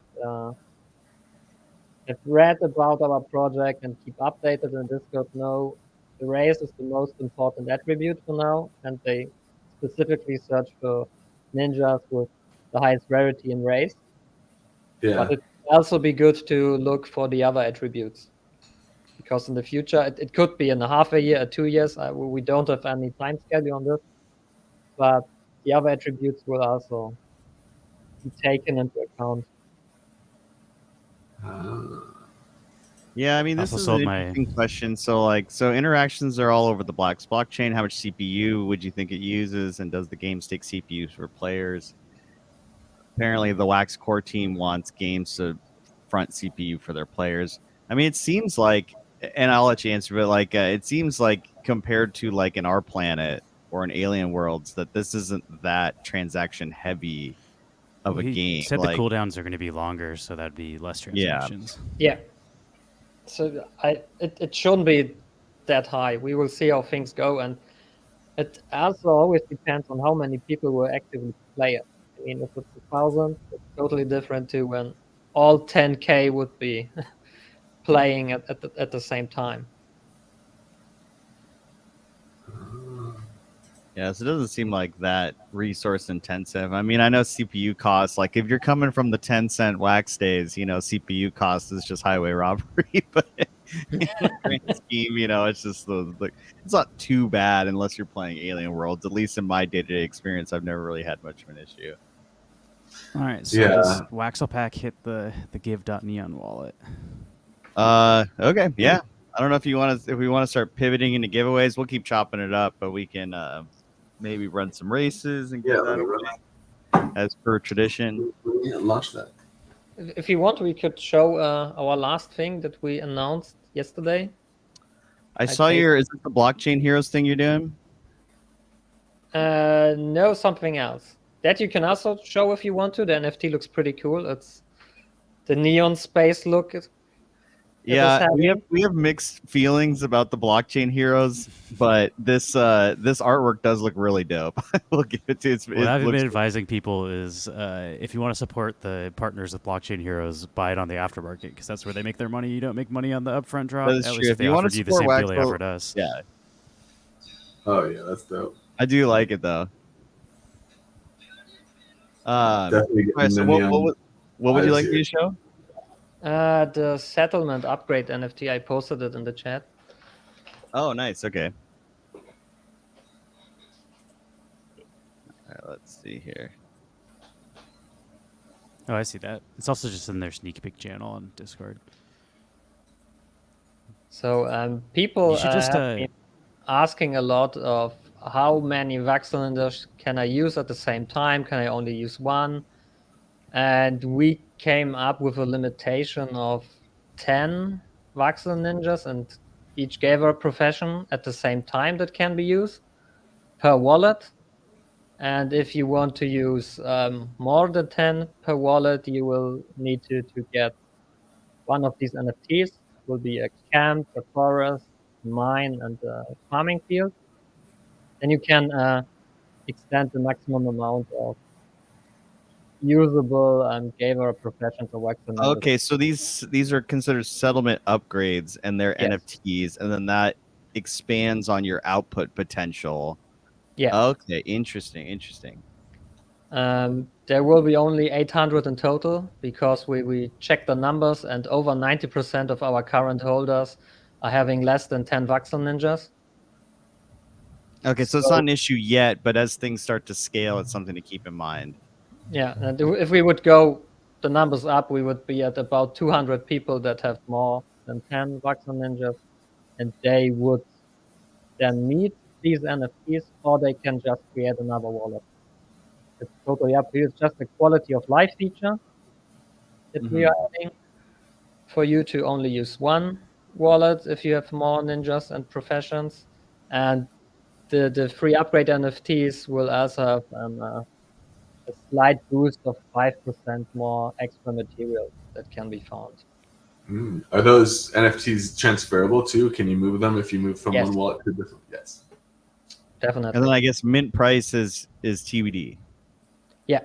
have read about our project and keep updated in Discord know the race is the most important attribute for now, and they specifically search for ninjas with the highest rarity in race. Yeah. But it would also be good to look for the other attributes. Because in the future, it could be in a half a year or 2 years. We don't have any time schedule on this. But the other attributes will also be taken into account. Yeah, I mean, this Also is sold an my- interesting question. So interactions are all over the Blacks blockchain. How much CPU would you think it uses, and does the game take CPUs for players? Apparently, the Wax core team wants games to front CPU for their players. I mean, it seems like, and I'll let you answer, but like, it seems like compared to like in our planet or in Alien Worlds, that this isn't that transaction heavy of a He game. said Like, the cooldowns are going to be longer, so that'd be less transactions. Yeah. So it shouldn't be that high. We will see how things go, and it also always depends on how many people will actively play it. I mean, if it's 1,000, it's totally different to when all 10K would be playing at the same time. yeah, so it doesn't seem like that resource intensive. I mean, I know CPU costs, like if you're coming from the 10-cent wax days, you know, CPU cost is just highway robbery, but in the grand scheme, you know, it's just it's not too bad unless you're playing Alien Worlds. At least in my day-to-day experience, I've never really had much of an issue. All right, so Yeah. does Waxel Pack hit the give.neon wallet? Okay, yeah. I don't know if we want to start pivoting into giveaways. We'll keep chopping it up, but we can maybe run some races and get Yeah, that away as per tradition. Yeah, launch that. If you want, we could show our last thing that we announced yesterday. I saw think- is it the blockchain heroes thing you're doing? No, something else. That you can also show if you want to. The NFT looks pretty cool. It's the neon space look. Yeah, we happening. have mixed feelings about the blockchain heroes, but this artwork does look really dope. We'll give it to it. What I've looks been advising people is if you want to support the partners with Blockchain Heroes, buy it on the aftermarket because that's where they make their money. You don't make money on the upfront drop. That is At true. least If they you wanna offered you the support same deal they Waxel- offered us. yeah, Oh yeah, that's dope. I do like it though. Definitely All right, so getting what would you eyes like here. me to show? The settlement upgrade NFT. I posted it in the chat. Oh, nice. Okay. All right, let's see here. Oh, I see that. It's also just in their sneak peek channel on Discord. So people You should just, have been asking a lot of how many Waxel Ninjas can I use at the same time? Can I only use one? And we came up with a limitation of 10 Waxel Ninjas, and each gave a profession at the same time that can be used per wallet. And if you want to use more than 10 per wallet, you will need to get one of these NFTs. Will be a camp, a forest, mine, and a farming field. Then you can extend the maximum amount of usable gamer professions or Waxel Ninjas. Okay, so these are considered settlement upgrades, and they're Yes. NFTs, and then that expands on your output potential. Yeah. Okay, interesting. There will be only 800 in total because we checked the numbers, and over 90% of our current holders are having less than 10 Waxel Ninjas. Okay, so it's not an issue yet, but as things start to scale, it's something to keep in mind. Yeah, and if we would go the numbers up, we would be at about 200 people that have more than 10 Waxel Ninjas, and they would then meet these NFTs, or they can just create another wallet. It's totally up to you. It's just a quality of life feature that we are adding for you to only use one wallet if you have more ninjas and professions. And the free upgrade NFTs will also have a slight boost of 5% more extra material that can be found. Are those NFTs transferable too? Can you move them if you move from Yes. one wallet to a different? Yes. Definitely. And then I guess mint price is TBD. Yeah.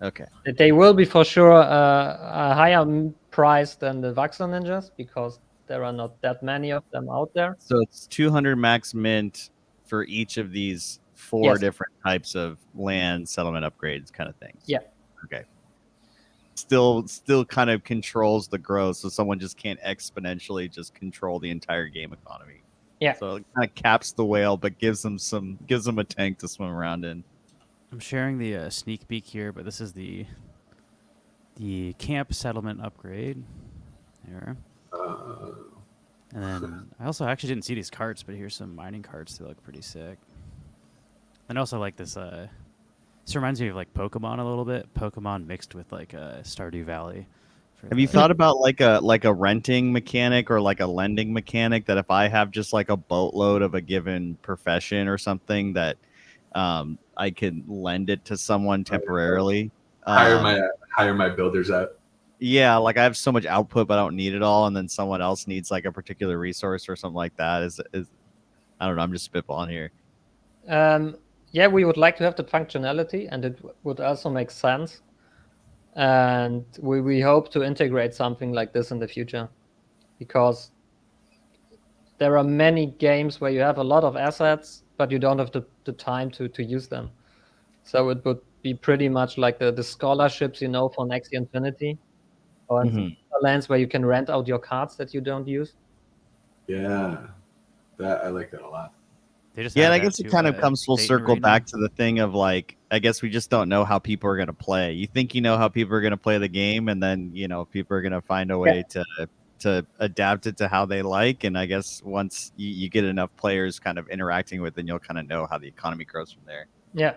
Okay. They will be for sure a higher price than the Waxel Ninjas because there are not that many of them out there. So it's 200 max mint for each of these four different types of land settlement upgrades kind of things. Yeah. Okay. Still kind of controls the growth, so someone just can't exponentially just control the entire game economy. Yeah. So it kind of caps the whale, but gives them a tank to swim around in. I'm sharing the sneak peek here, but this is the camp settlement upgrade. There. And then I also actually didn't see these carts, but here's some mining carts. They look pretty sick. And also like this. This reminds me of like Pokemon a little bit. Pokemon mixed with like Stardew Valley. Have you thought about like a renting mechanic or like a lending mechanic that if I have just like a boatload of a given profession or something that I could lend it to someone temporarily? Hire my builders out. Yeah, like I have so much output, but I don't need it all, and then someone else needs like a particular resource or something like that. Is I don't know. I'm just spitballing here. Yeah, we would like to have the functionality, and it would also make sense. And we hope to integrate something like this in the future, because there are many games where you have a lot of assets, but you don't have the time to use them. So it would be pretty much like the scholarships, you know, for Axie Infinity, or in lands where you can rent out your cards that you don't use. Yeah, I like that a lot. Yeah, and I guess it kind of comes full circle back to the thing of like, I guess we just don't know how people are going to play. You think you know how people are going to play the game, and then you know people are going to find a way to adapt it to how they like. And I guess once you get enough players kind of interacting with it, then you'll kind of know how the economy grows from there. Yeah.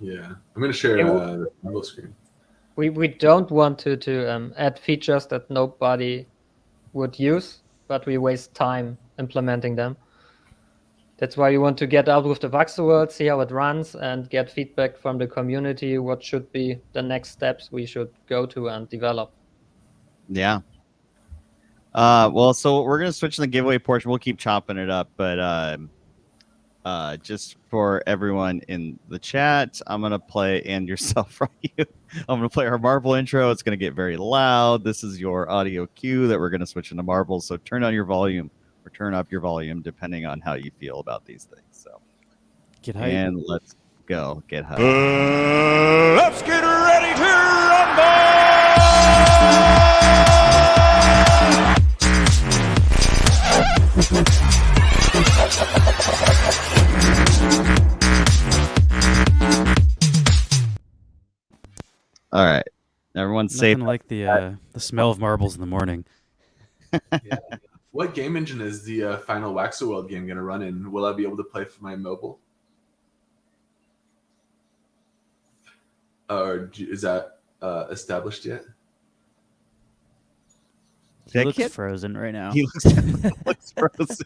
Yeah, I'm going to share the Marvel screen. We don't want to add features that nobody would use, but we waste time implementing them. That's why you want to get out with the Waxel world, see how it runs, and get feedback from the community. What should be the next steps we should go to and develop? Yeah. Well, so we're gonna switch to the giveaway portion. We'll keep chopping it up, but just for everyone in the chat, I'm gonna play and yourself, Ryu. I'm gonna play our Marvel intro. It's gonna get very loud. This is your audio cue that we're gonna switch into Marvel. So turn on your volume or turn up your volume depending on how you feel about these things. So get hype. And let's go get hype. Let's get ready to rumble! All right, everyone's safe. Nothing like the smell of marbles in the morning. Yeah. What game engine is the final Waxel World game going to run in? Will I be able to play for my mobile? Or is that established yet? He That looks kid- frozen right now. He looks frozen.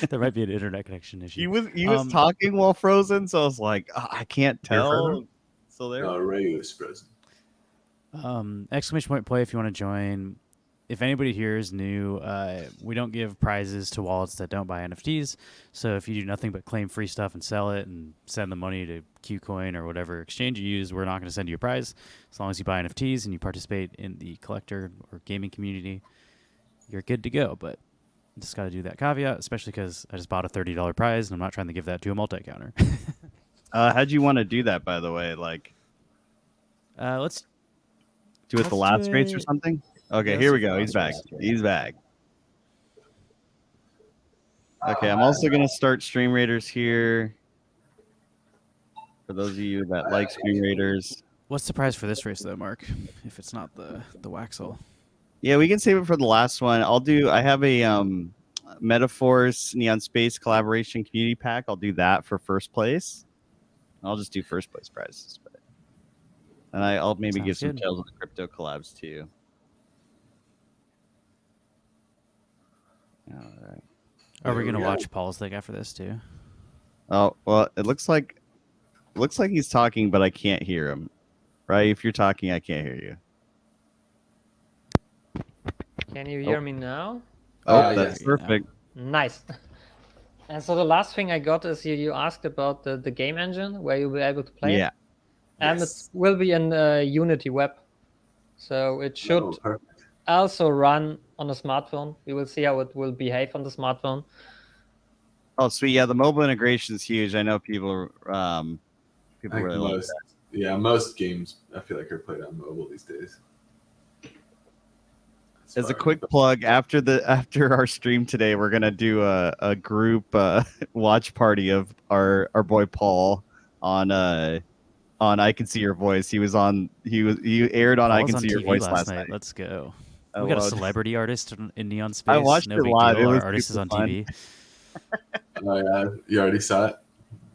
There might be an internet connection issue. He was talking while frozen, so I was like, I can't You're tell. frozen? So there. No, Ray is frozen. Exclamation point play if you want to join. If anybody here is new, we don't give prizes to wallets that don't buy NFTs. So if you do nothing but claim free stuff and sell it and send the money to Qcoin or whatever exchange you use, we're not going to send you a prize. As long as you buy NFTs and you participate in the collector or gaming community, you're good to go. But just got to do that caveat, especially because I just bought a $30 prize and I'm not trying to give that to a multi-counter. How'd you want to do that, by the way? Like, Let's do it the let's last do race or it- something? Okay, Yeah, here let's we do go. the He's last back. race. He's back. Okay, I'm also gonna start Stream Raiders here. For those of you that like Stream Raiders. What's the prize for this race, though, Mark? If it's not the Waxel. Yeah, we can save it for the last one. I have a Metaphors Neon Space collaboration community pack. I'll do that for first place. I'll just do first place prizes. And I'll maybe give Sounds some good. Tales of the Crypto collabs too. All right. Are we There we gonna go. watch Paul's thing after this too? Oh, well, it looks like he's talking, but I can't hear him. Right? If you're talking, I can't hear you. Can you hear me now? Oh, Yeah, that's yeah. perfect. Nice. And so the last thing I got is you asked about the game engine where you'll be able to play Yeah. it. And Yes. it will be in Unity web. So it should Oh, perfect. also run on a smartphone. We will see how it will behave on the smartphone. Oh, sweet. Yeah, the mobile integration is huge. I know people I think really like most, most games I feel like are played on mobile these days. As a quick plug, after our stream today, we're gonna do a group watch party of our boy Paul on I Can See Your Voice. He aired on I Paul's Can on See Your TV Voice last last night. Let's go. I We got a loved- celebrity artist in Neon Space. I watched no it big live. Deal. It was Our artist is super on fun. TV. Oh, yeah, you already saw it.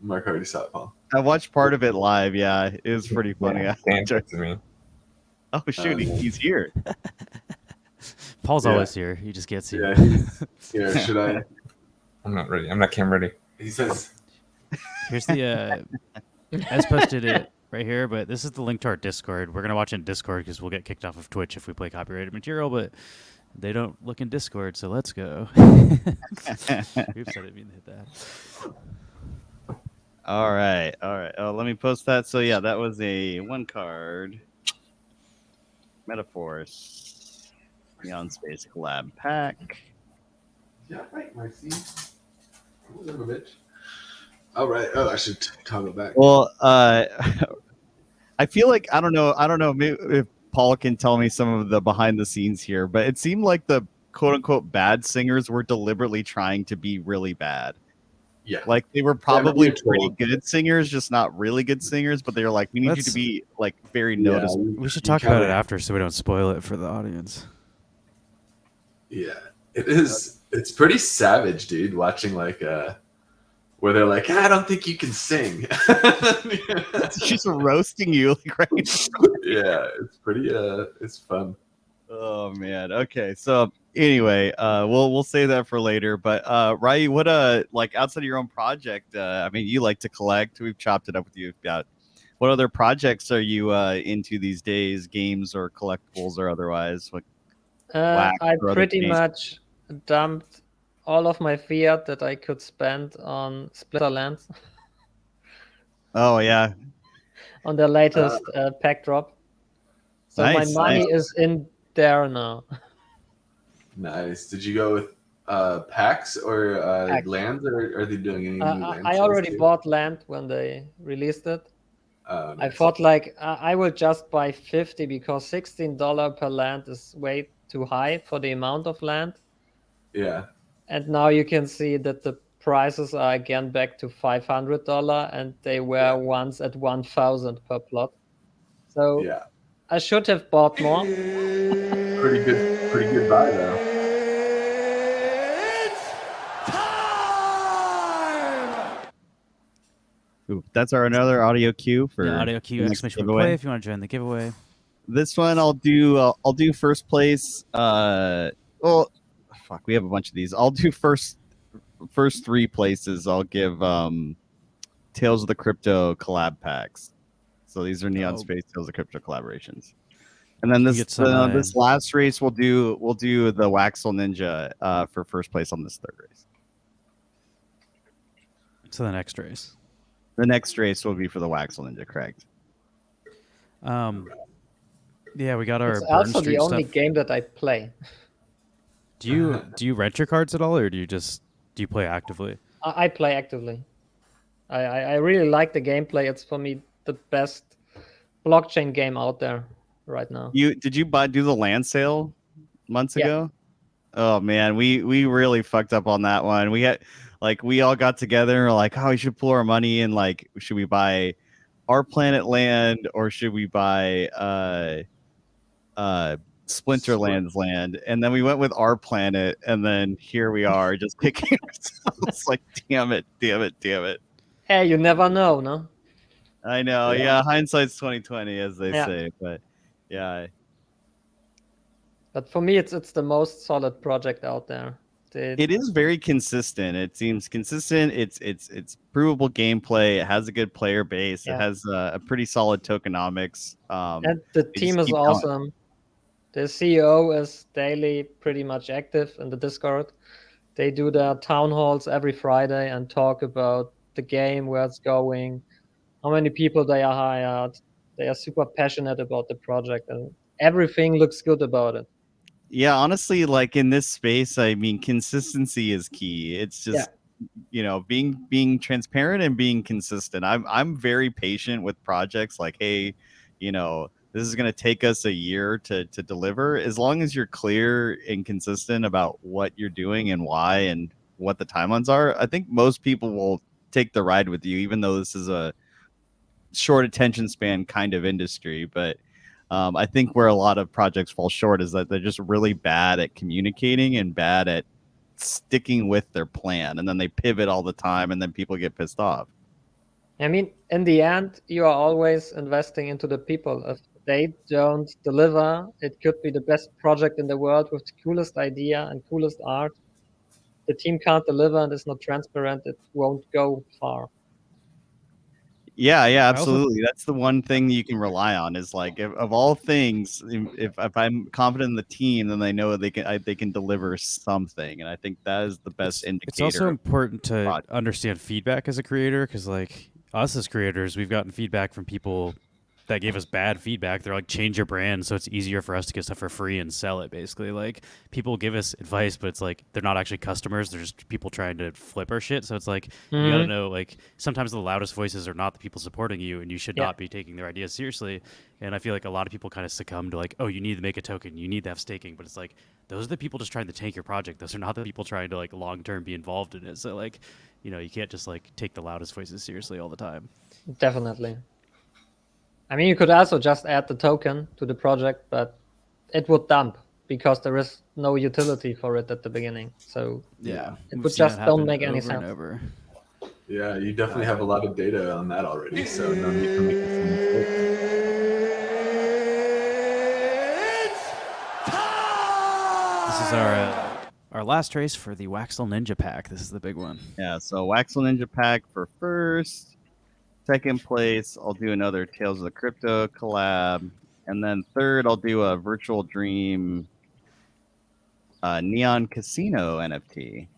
Mark already saw it, Paul. I watched part of it live. Yeah, it was pretty funny. Yeah, I Dan enjoyed- texted me. Oh shoot, he's here. Paul's Yeah. always here. He just gets here. Yeah, here. Should I? I'm not ready. I'm not cam ready. He says. Here's the I just posted it right here, but this is the link to our Discord. We're gonna watch in Discord because we'll get kicked off of Twitch if we play copyrighted material, but they don't look in Discord, so let's go. Oops, I didn't mean to hit that. All right. Let me post that. So yeah, that was a one card Metaphors Neon Space collab pack. Yeah, right, Marcy. Son of a bitch. All right. Oh, I should toggle back. Well, I feel like I don't know maybe if Paul can tell me some of the behind the scenes here, but it seemed like the quote unquote bad singers were deliberately trying to be really bad. Yeah. Like they were probably we're pretty told. good singers, just not really good singers, but they were like, we need you Let's- to be like very Yeah, noticeable. We should you talk about it kinda- after so we don't spoil it for the audience. Yeah, it is. It's pretty savage, dude. Watching like where they're like, I don't think you can sing. It's just roasting you like right. Yeah, it's pretty. It's fun. Oh man. Okay. So anyway, we'll save that for later. But Ryu, what like outside of your own project, I mean, you like to collect. We've chopped it up with you about what other projects are you into these days, games or collectibles or otherwise? What Wax I or other pretty games. much dumped all of my fiat that I could spend on Splinterlands Oh yeah. on the latest pack drop. So Nice, my money nice. is in there now. Nice. Did you go with packs or Packs. lands, or are they doing any new land? I sales already too? bought land when they released it. Oh, I nice. thought like I will just buy 50 because $16 per land is way too high for the amount of land. Yeah. And now you can see that the prices are again back to $500 and they were Yeah. once at 1,000 per plot. So Yeah. I should have bought more. Pretty good buy though. Ooh, that's our another audio cue for audio cue the next exclamation giveaway. play if you want to join the giveaway. This one I'll do first place. Well, fuck, we have a bunch of these. I'll do first 3 places. I'll give Tales of the Crypto collab packs. So these are Neon Space Tales of Crypto collaborations. And then You this get some, this last race we'll do the Waxel Ninja for first place on this third race. So the next race. The next race will be for the Waxel Ninja, correct? Yeah, we got our It's Burn also Street the only stuff. game that I play. Do you rent your cards at all, or do you play actively? I play actively. I really like the gameplay. It's for me the best blockchain game out there right now. Did you do the land sale months Yeah. ago? Oh man, we really fucked up on that one. We had we all got together and were like, oh, we should pool our money and should we buy our planet land or should we buy Splinterland's land? And then we went with our planet, and then here we are just picking ourselves. Like, damn it. Hey, you never know, no? I know, yeah. Hindsight's 2020, as they Yeah. say, but yeah. But for me, it's the most solid project out there. It is very consistent. It seems consistent. It's provable gameplay. It has a good player base. Yeah. It has a pretty solid tokenomics. And the they team just is keep going. awesome. The CEO is daily pretty much active in the Discord. They do their town halls every Friday and talk about the game, where it's going, how many people they are hired. They are super passionate about the project, and everything looks good about it. Yeah, honestly, in this space, I mean, consistency is key. It's just being transparent and being consistent. I'm very patient with projects. Like, hey, this is going to take us a year to deliver. As long as you're clear and consistent about what you're doing and why and what the timelines are, I think most people will take the ride with you, even though this is a short attention span kind of industry. But I think where a lot of projects fall short is that they're just really bad at communicating and bad at sticking with their plan, and then they pivot all the time, and then people get pissed off. I mean, in the end, you are always investing into the people. If they don't deliver, it could be the best project in the world with the coolest idea and coolest art. The team can't deliver and is not transparent, it won't go far. Yeah, absolutely. That's the one thing you can rely on is of all things, if I'm confident in the team, then they know they can deliver something, and I think that is the best indicator. It's also important to understand feedback as a creator, because us as creators, we've gotten feedback from people that gave us bad feedback. They're like, change your brand so it's easier for us to get stuff for free and sell it, basically. People give us advice, but it's they're not actually customers. They're just people trying to flip our shit. So it's you gotta know, sometimes the loudest voices are not the people supporting you, and you should not be taking their ideas seriously. And I feel like a lot of people kind of succumb to oh, you need to make a token, you need to have staking, but it's those are the people just trying to tank your project. Those are not the people trying to long-term be involved in it. So you can't just take the loudest voices seriously all the time. Definitely. I mean, you could also just add the token to the project, but it would dump because there is no utility for it at the beginning. So yeah, it would just don't make any sense. Yeah, you definitely have a lot of data on that already, so no need for making some mistakes. This is our last race for the Waxel Ninja pack. This is the big one. Yeah, so Waxel Ninja pack for first. Second place, I'll do another Tales of the Crypto collab. And then third, I'll do a Virtual Dream Neon Casino NFT.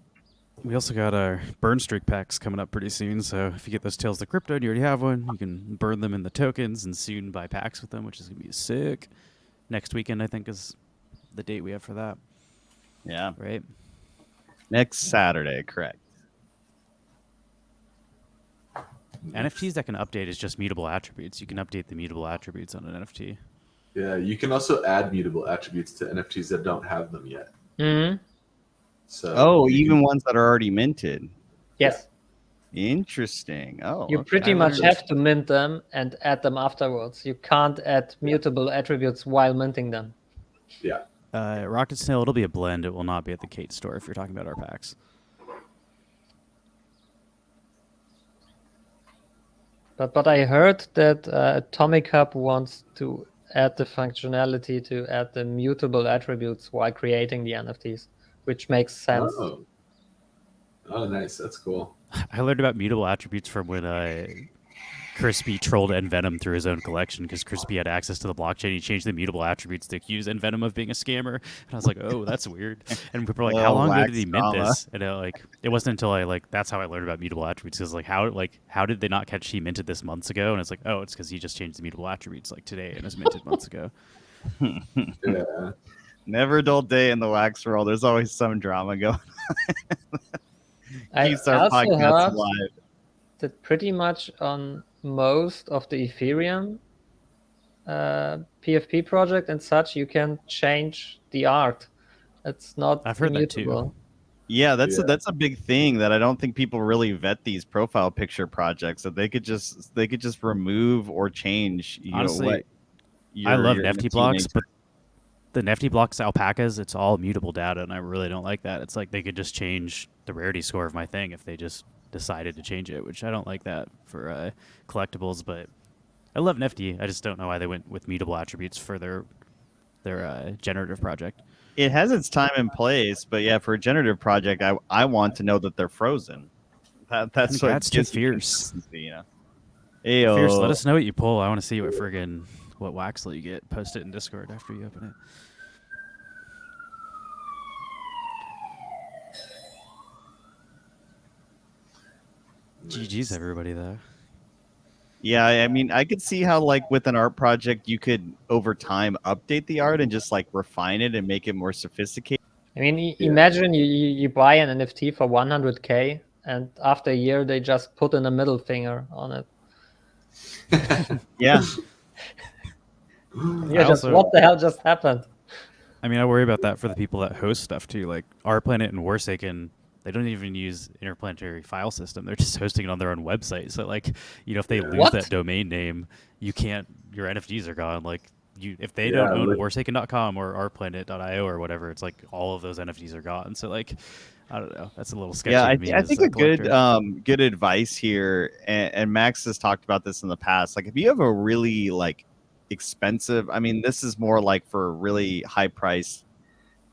We also got our burn streak packs coming up pretty soon. So if you get those Tales of the Crypto and you already have one, you can burn them in the tokens and soon buy packs with them, which is going to be sick. Next weekend, I think, is the date we have for that. Yeah. Right? Next Saturday, correct. NFTs that can update is just mutable attributes. You can update the mutable attributes on an NFT. Yeah, you can also add mutable attributes to NFTs that don't have them yet. Mm-hmm. So even ones that are already minted. Yes. Interesting. Oh, you pretty much have to mint them and add them afterwards. You can't add mutable attributes while minting them. Yeah. Rocket Snail, it'll be a blend. It will not be at the Kate store if you're talking about our packs. But I heard that Atomic Hub wants to add the functionality to add the mutable attributes while creating the NFTs, which makes sense. Oh, nice. That's cool. I learned about mutable attributes from when Crispy trolled Envenom through his own collection because Crispy had access to the blockchain. He changed the mutable attributes to accuse Envenom of being a scammer, and I was like, "Oh, that's weird." And people were like, "How Oh, long ago wax did he mint drama. this?" And it wasn't until that's how I learned about mutable attributes. Because how did they not catch he minted this months ago? And it's like, oh, it's because he just changed the mutable attributes like today and was minted months ago. Yeah. Never a dull day in the wax world. There's always some drama going. I Keeps our also podcast heard alive. that pretty much on most of the Ethereum PFP project and such, you can change the art. It's not I've heard that too. immutable. Yeah, that's Yeah. that's a big thing that I don't think people really vet these profile picture projects. That they could just remove or change. Honestly, what I love your Nifty NFT blocks, makes. but the Nifty blocks alpacas, it's all mutable data, and I really don't like that. It's like they could just change the rarity score of my thing if they just decided to change it, which I don't like that for collectibles. But I love Nifty. I just don't know why they went with mutable attributes for their generative project. It has its time and place, but yeah, for a generative project, I want to know that they're frozen. That's what Congrats to gives you Fierce. consistency, Ayo. Fierce, let us know what you pull. I want to see what Waxel you get. Post it in Discord after you open it. GG's everybody though. Yeah, I mean, I could see how like with an art project, you could over time update the art and just like refine it and make it more sophisticated. I mean, imagine you buy an NFT for 100K, and after a year they just put in a middle finger on it. Yeah. You're just, what the hell just happened? I mean, I worry about that for the people that host stuff too. Like Our Planet and Warsaken, they don't even use interplanetary file system. They're just hosting it on their own website. So like, if they lose that domain name, you can't. Your NFTs are gone. Like if they don't own Warsaken.com or ourplanet.io or whatever, it's like all of those NFTs are gone. So like, I don't know. That's a little sketchy. Yeah, to me I think a collector. good advice here, and Max has talked about this in the past. Like if you have a really like expensive, I mean, this is more like for really high price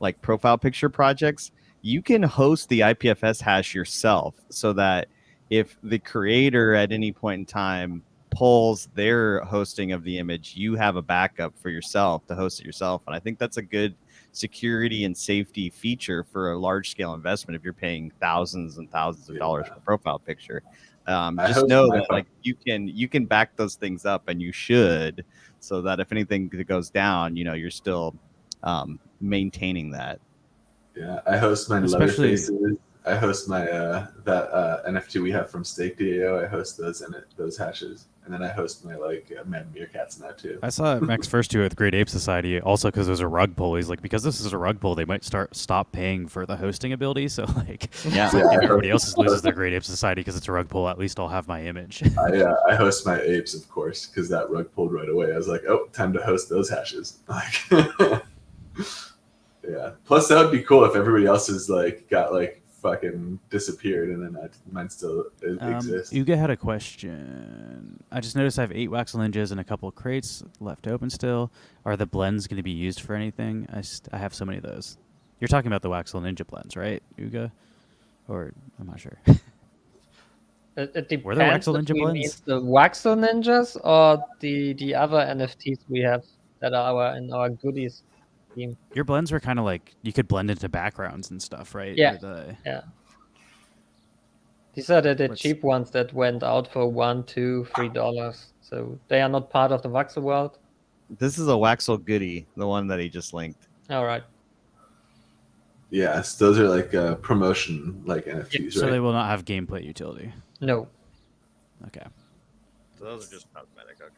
like profile picture projects, you can host the IPFS hash yourself so that if the creator at any point in time pulls their hosting of the image, you have a backup for yourself to host it yourself. And I think that's a good security and safety feature for a large scale investment if you're paying thousands and thousands of dollars for a profile picture. Just know that like you can back those things up, and you should, so that if anything goes down, you're still maintaining that. Yeah, I host my Leatherfaces. I host my that NFT we have from Stake DAO. I host those hashes, and then I host my Mad Meerkats now too. I saw Max first two with Great Ape Society, also because there's a rug pull. He's like, because this is a rug pull, they might stop paying for the hosting ability. So like, if everybody else loses their Great Ape Society because it's a rug pull, at least I'll have my image. I host my apes, of course, because that rug pulled right away. I was like, oh, time to host those hashes. Like, yeah. Plus, that would be cool if everybody else has got fucking disappeared, and then mine still exists. Uga had a question. I just noticed I have 8 Waxel Ninjas and a couple of crates left open still. Are the blends going to be used for anything? I have so many of those. You're talking about the Waxel Ninja blends, right, Uga? Or I'm not sure. It depends. Were there Waxel Ninja blends? The Waxel Ninjas or the other NFTs we have that are in our goodies team. Your blends were kind of like you could blend into backgrounds and stuff, right? Yeah. Yeah. These are the cheap ones that went out for $1, $2, $3. So they are not part of the Waxel world. This is a Waxel goodie, the one that he just linked. All right. Yes, those are like promotion NFTs, right? So they will not have gameplay utility. No. Okay. So those are just cosmetic. Okay.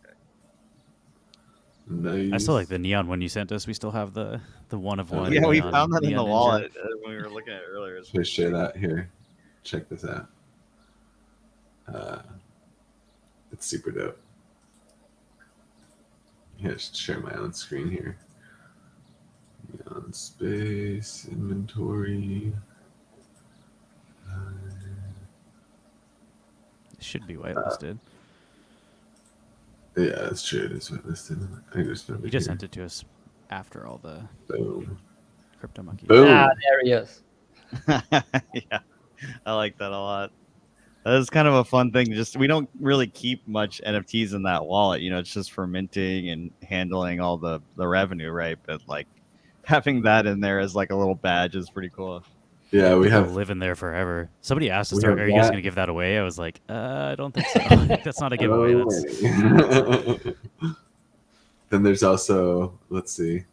Nice. I still like the neon one you sent us. We still have the one of one. Yeah, we found that in the ninja. wallet when we were looking at it earlier. Let's share that here. Check this out. It's super dope. Here, just share my own screen here. Neon space inventory. It should be whitelisted. Yeah, that's true. It is listed. I think there's You just sent it to us after all the Boom. crypto monkeys. Boom. Ah, there he is. Yeah, I like that a lot. That is kind of a fun thing. Just we don't really keep much NFTs in that wallet. You know, it's just for minting and handling all the revenue, right? But like having that in there as like a little badge is pretty cool. Yeah, we It'll have live in there forever. Somebody asked us, we "Are have you guys that. going to give that away?" I was like, "I don't think so. That's not a giveaway. No That's way. Then there's also, let's see,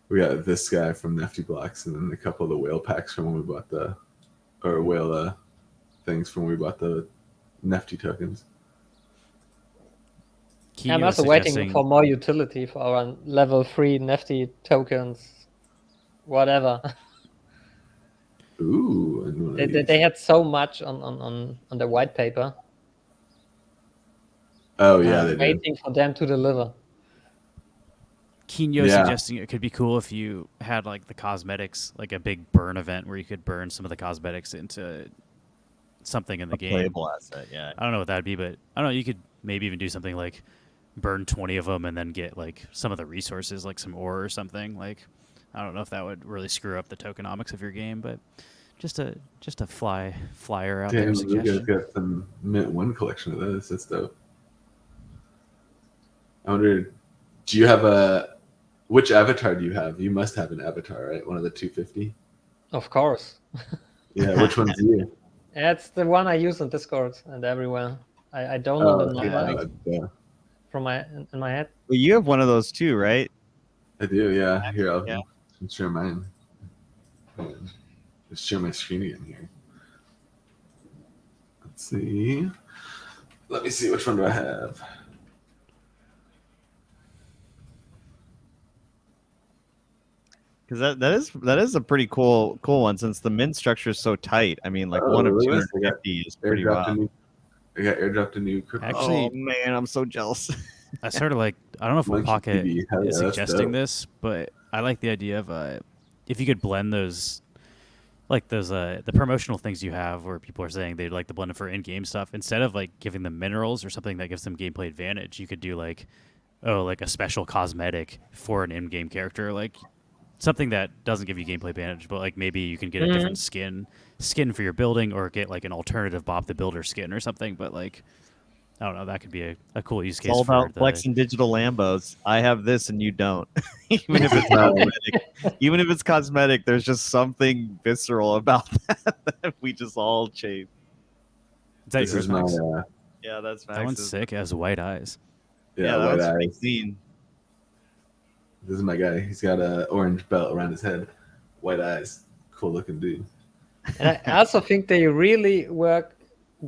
we got this guy from Nifty Blocks, and then a couple of the whale packs from when we bought or whale things from when we bought the Nifty tokens. I'm Key was also waiting suggesting for more utility for our level 3 Nifty tokens, whatever. Ooh, and one of they these. had so much on the white paper. Oh yeah, they did. Waiting for them to deliver. Kino Yeah. suggesting it could be cool if you had like the cosmetics, like a big burn event where you could burn some of the cosmetics into something in the game. Playable asset, yeah. I don't know what that'd be, but I don't know. You could maybe even do something like burn 20 of them and then get like some of the resources, like some ore or something. Like, I don't know if that would really screw up the tokenomics of your game, but just a flyer out there Damn, you guys suggestion. got some Mint 1 collection of those. That's dope. I wonder, do you have which avatar do you have? You must have an avatar, right? One of the 250? Of course. Yeah, which one's you? It's the one I use on Discord and everywhere. I don't know the number yeah. from in my head. Well, you have one of those too, right? I do, yeah. Here, I'll Yeah. share mine. Just share my screen again here. Let's see. Let me see, which one do I have? Because that is a pretty cool one since the mint structure is so tight. I mean, like Oh, one of look at this. I got 250 is pretty airdropped wild. I got airdropped a new crypto. Actually- Oh man, I'm so jealous. I sort of like, I don't know if Monkey Pocket TV. Hell yeah, is that's suggesting dope. this, but I like the idea of if you could blend those, like those the promotional things you have where people are saying they'd like to blend it for in-game stuff, instead of like giving them minerals or something that gives them gameplay advantage, you could do like, like a special cosmetic for an in-game character, like something that doesn't give you gameplay advantage, but like maybe you can get a different skin for your building, or get like an alternative Bob the Builder skin or something. But like, I don't know, that could be a cool use It's case all for about the flexing digital Lambos. I have this and you don't. Even if it's cosmetic, there's just something visceral about that we just all chase. Is that This yours, is my, Max? Yeah, that's That one's Max's. sick. It has white eyes. Yeah, that white one's pretty eyes. clean. This is my guy. He's got an orange belt around his head, white eyes. Cool looking dude. And I also think they really work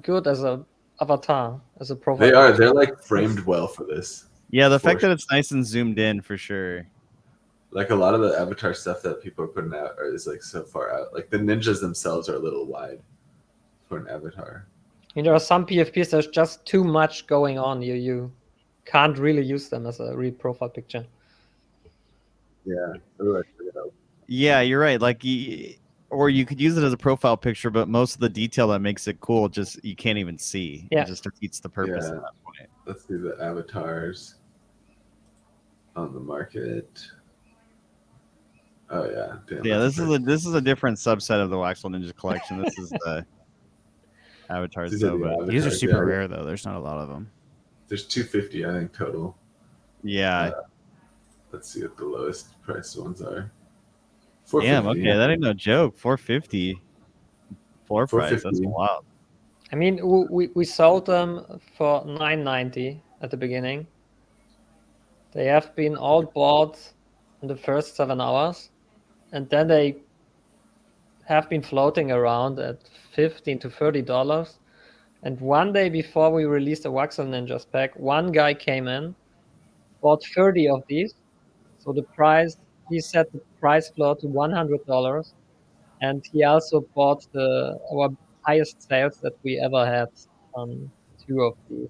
good as a avatar, as a profile. They are. They're like framed well for this. Yeah, the For fact that it's nice and zoomed in for sure. Like a lot of the avatar stuff that people are putting out is like so far out. Like the ninjas themselves are a little wide for an avatar. There are some PFPs. There's just too much going on. You can't really use them as a real profile picture. Yeah. Ooh, I figured out. Yeah, you're right. Like, or you could use it as a profile picture, but most of the detail that makes it cool, just you can't even see. Yeah. It just defeats the purpose Yeah. at that point. Let's do the avatars on the market. Oh yeah. Damn, Yeah, that's this is a different subset of the Waxel Ninja collection. This is the avatars. These are though, the but These are avatars, super yeah. rare though. There's not a lot of them. There's 250, I think, total. yeah, Let's see what the lowest priced ones are. damn. 450. Okay, that ain't no joke. 450 floor price. That's 450. wild. I mean, we sold them for $9.90 at the beginning. They have been all bought in the first 7 hours, and then they have been floating around at $15 to $30. And one day before we released the Waxel Ninjas pack, one guy came in, bought 30 of these. So he set the price floor to $100, and he also bought our highest sales that we ever had on 2 of these.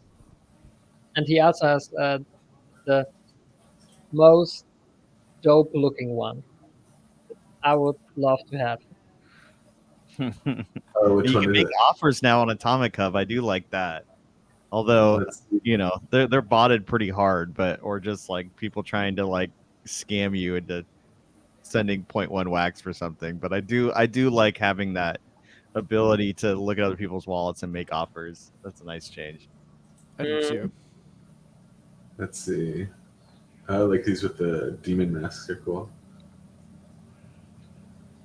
And he also has the most dope looking one. I would love to have. Oh, which You one can is make it? offers now on Atomic Hub. I do like that. Although, Let's see. you know, they're botted pretty hard, or just like people trying to like scam you into sending 0.1 wax for something. But I do like having that ability to look at other people's wallets and make offers. That's a nice change. I do too. Let's see. I like these with the demon masks. They're cool.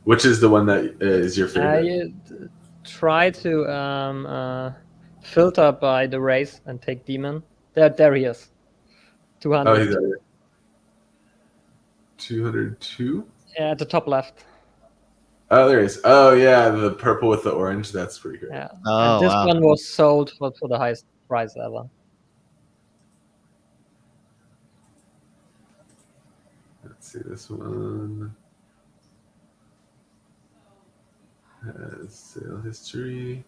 Which is the one that is your favorite? You try to filter by the race and take demon. There he is. Oh, 200. he's at 202. Yeah, at the top left. Oh, there he is. Oh, yeah, the purple with the orange. That's pretty great. Yeah. Oh, And this wow. one was sold for the highest price ever. Let's see this one. Has sale history.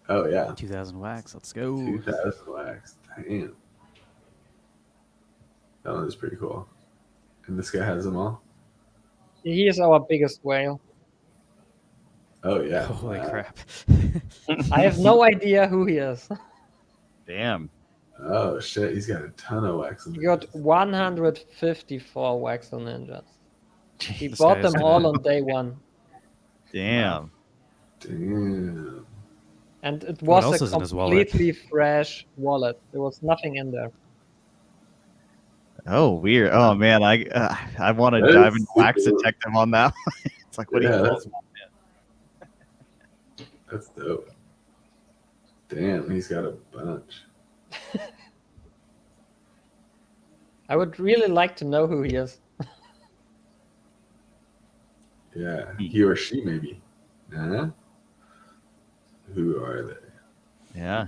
Oh, yeah. 2,000 wax. Let's go. 2,000 wax. Damn. That one is pretty cool. And this guy has them all. He is our biggest whale. Oh, yeah. Holy Wow. crap. I have no idea who he is. Damn. Oh, shit. He's got a ton of wax. He got 154 Waxel Ninjas. He This bought guy is them gonna- all on day one. Damn. Damn. And it What was else a is in his wallet? completely fresh wallet. There was nothing in there. Oh, weird. Oh man, I want to That dive is into Wax super- Detective on that one. It's like, what do Yeah, you that's, that's dope. Damn, he's got a bunch. I would really like to know who he is. Yeah, he or she maybe. Huh? Who are they? Yeah.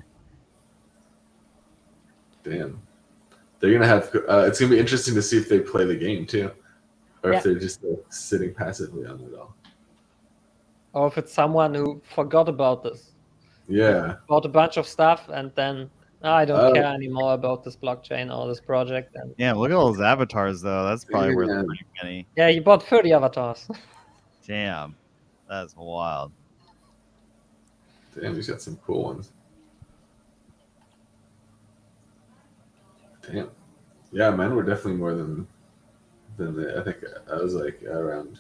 Damn. They're gonna have. It's gonna be interesting to see if they play the game too, or Yeah. if they're just like, sitting passively on it all. Or if it's someone who forgot about this. Yeah. Bought a bunch of stuff and then I don't Oh. care anymore about this blockchain or this project. And Yeah, look at all those avatars though. That's probably worth Yeah. pretty penny. yeah, he bought 30 avatars. Damn. That's wild. Damn, he's got some cool ones. Damn. Yeah, mine were definitely more than I think I was like around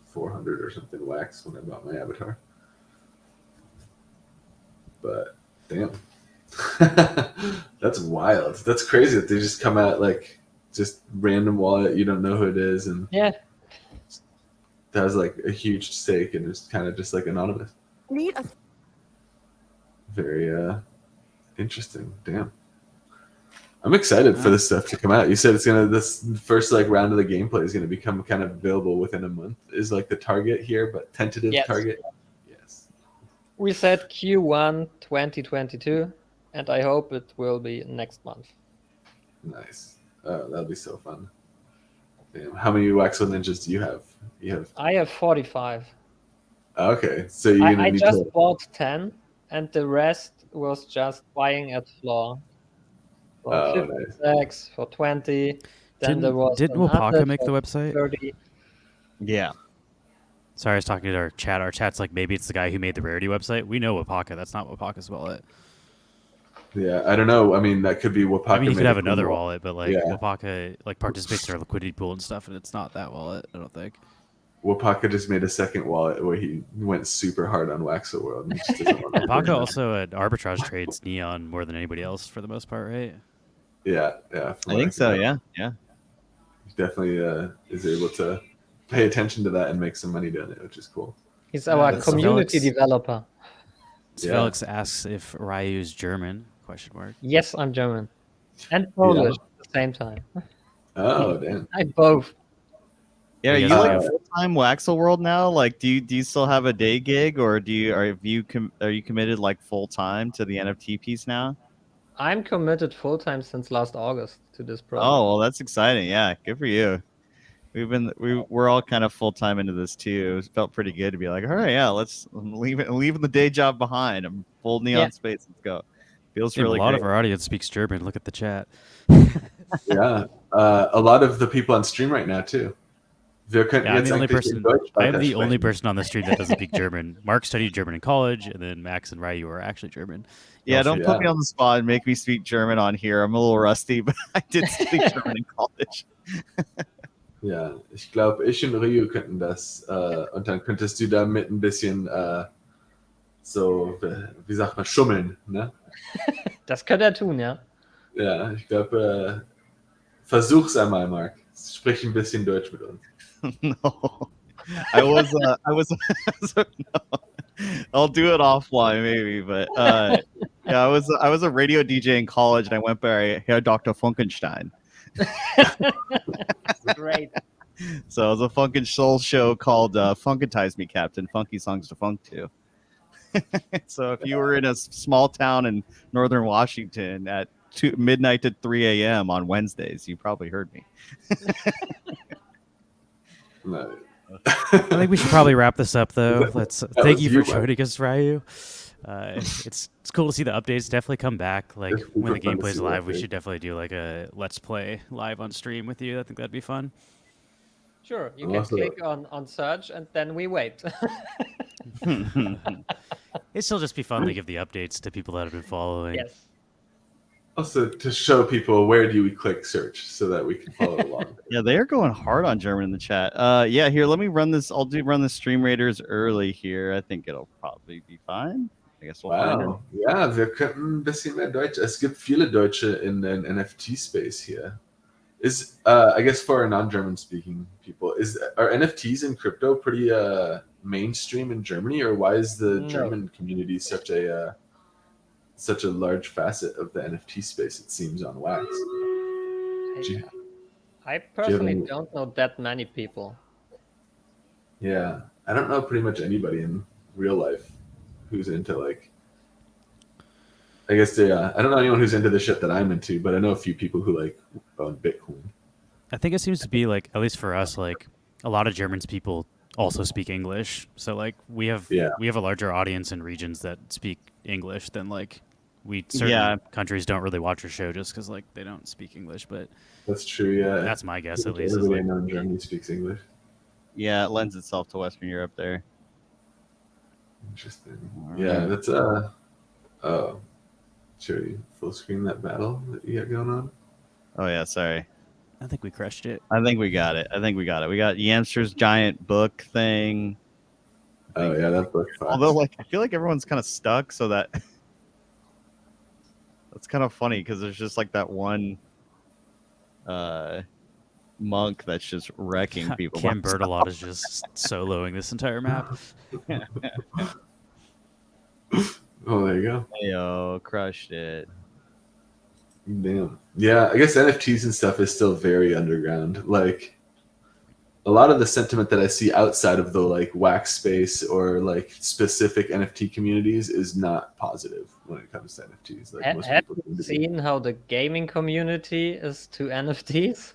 400 or something wax when I bought my avatar. But damn. That's wild. That's crazy that they just come out like just random wallet, you don't know who it is, and Yeah. that has like a huge stake and it's kind of just like anonymous. Very interesting. Damn. I'm excited for this stuff to come out. You said this first like round of the gameplay is gonna become kind of available within a month. Is like the target here, but tentative Yes. target. Yes. We said Q1 2022, and I hope it will be next month. Nice. That'll be so fun. Damn. How many Waxel Ninjas do you have? You have. I have 45. Okay, so you're gonna I need just to. bought 10, and the rest was just buying at floor. For Oh, 56, for 20. Then there was Didn't another Wapaka make for the website? 30. Yeah. Sorry, I was talking to our chat. Our chat's like, maybe it's the guy who made the rarity website. We know Wapaka. That's not Wapaka's wallet. Yeah, I don't know. I mean, that could be Wapaka. I mean, you made could have a cool another wallet. wallet, but like Yeah. Wapaka like participates in our liquidity pool and stuff, and it's not that wallet. I don't think. Wapaka just made a second wallet where he went super hard on Waxel World. And just doesn't want to Wapaka also at arbitrage trades Neon more than anybody else for the most part, right? Yeah. From I what think can so, tell. yeah. He definitely is able to pay attention to that and make some money doing it, which is cool. He's our that's community Felix. developer. So Yeah. Felix asks if Ryu is German? Question mark. Yes, I'm German. And Polish at the same time. Oh, damn. I both. Yeah, are You you guys like have- full time Waxel World now? Like, do you still have a day gig, or are you committed like full time to the NFT piece now? I'm committed full time since last August to this project. Oh, well, that's exciting. Yeah, good for you. We're all kind of full time into this too. It felt pretty good to be like, all right, yeah, I'm leaving the day job behind. I'm full neon Yeah. space. Let's go. Feels Damn, really a lot great. of our audience speaks German. Look at the chat. Yeah. A lot of the people on stream right now, too. Wir könnten Yeah, I'm jetzt the only eigentlich in person. Deutsch I'm the only weitersprechen. person on the stream that doesn't speak German. Mark studied German in college, and then Max and Ryu are actually German. Yeah, Y'all don't should- put me on the spot and make me speak German on here. I'm a little rusty, but I did study German in college. Ja, ich glaube, ich und Ryu könnten das. Und dann könntest du damit ein bisschen so, wie sagt man, schummeln. Ne? Das könnte er tun, ja. Ja, ich glaube, versuch's einmal, Mark. Sprich ein bisschen Deutsch mit uns. No, I was no. I'll do it offline maybe, but yeah, I was a radio DJ in college, and I went by Herr Dr. Funkenstein. Great. So it was a funkin' soul show called Funkentize Me, Captain. Funky songs to funk to. So if you were in a small town in northern Washington at midnight to 3 a.m. on Wednesdays, you probably heard me. No. I think we should probably wrap this up, though. Let's thank was you you, for Mark. joining us, Ryu. It's cool to see the updates. Definitely come back. Like It's when super the fun to gameplay's see the live, we updates. should definitely do like a let's play live on stream with you. I think that'd be fun. Sure, you And can also- click on search and then we wait. It'd still just be fun to give the updates to people that have been following. Yes. Also, to show people where do we click search so that we can follow along. Yeah, they are going hard on German in the chat. Yeah, here, let me run this. Run the Stream Raiders early here. I think it'll probably be fine. I guess we'll find Wow. Ja, wir könnten ein bisschen mehr Deutsch. Es gibt viele Deutsche in den NFT-Space here. Is I guess for our non-German speaking people, are NFTs in crypto pretty mainstream in Germany, or why is the No. German community such a large facet of the NFT space? It seems on Wax. Gee. I personally any- don't know that many people. Yeah, I don't know pretty much anybody in real life who's into like. I guess I don't know anyone who's into the shit that I'm into, but I know a few people who like own Bitcoin. I think it seems to be like, at least for us, like a lot of Germans people also speak English. So like we have a larger audience in regions that speak English than like certain countries don't really watch our show just because like they don't speak English. But That's true. Yeah, that's my guess at least. Is Everybody like, I know in Germany speaks English. Yeah, it lends itself to Western Europe there. Interesting. All Yeah, right. that's oh, should we full screen that battle that you got going on? Oh yeah, sorry. I think we crushed it. I think we got it. We got Yamster's giant book thing. Oh yeah, that book. Although, like, I feel like everyone's kind of stuck, so that's kind of funny because there's just like that one monk that's just wrecking people. Cam Bertolot is just soloing this entire map. Oh, there you go. Yo, crushed it. Damn. Yeah, I guess NFTs and stuff is still very underground. Like a lot of the sentiment that I see outside of the like wax space or like specific NFT communities is not positive when it comes to NFTs. Like most Have people seem you to be. seen how the gaming community is to NFTs?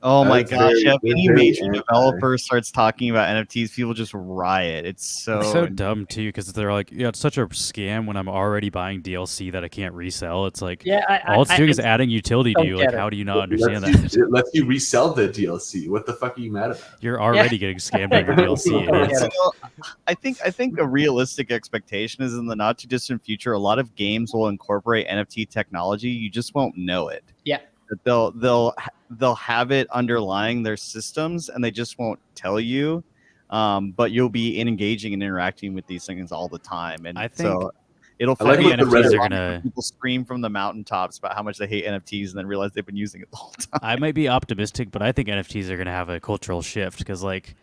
Oh my That's gosh! very- If they're any very major anti. developer starts talking about NFTs, people just riot. It's so, So dumb too, because they're like, yeah, it's such a scam when I'm already buying DLC that I can't resell. It's like, Yeah, all it's doing is adding utility to don't you. Like, get it. how do you not understand Lets that? it lets you resell the DLC. What the fuck are you mad about? You're already getting scammed on your DLC. Yeah. Idiots. Well, I think a realistic expectation is in the not too distant future, a lot of games will incorporate NFT technology. You just won't know it. Yeah. That they'll have it underlying their systems, and they just won't tell you. But you'll be engaging and interacting with these things all the time, and I think- so it'll. I like finally what the be Reddit- a are lot gonna- of people scream from the mountaintops about how much they hate NFTs, and then realize they've been using it the whole time. I might be optimistic, but I think NFTs are going to have a cultural shift because, like,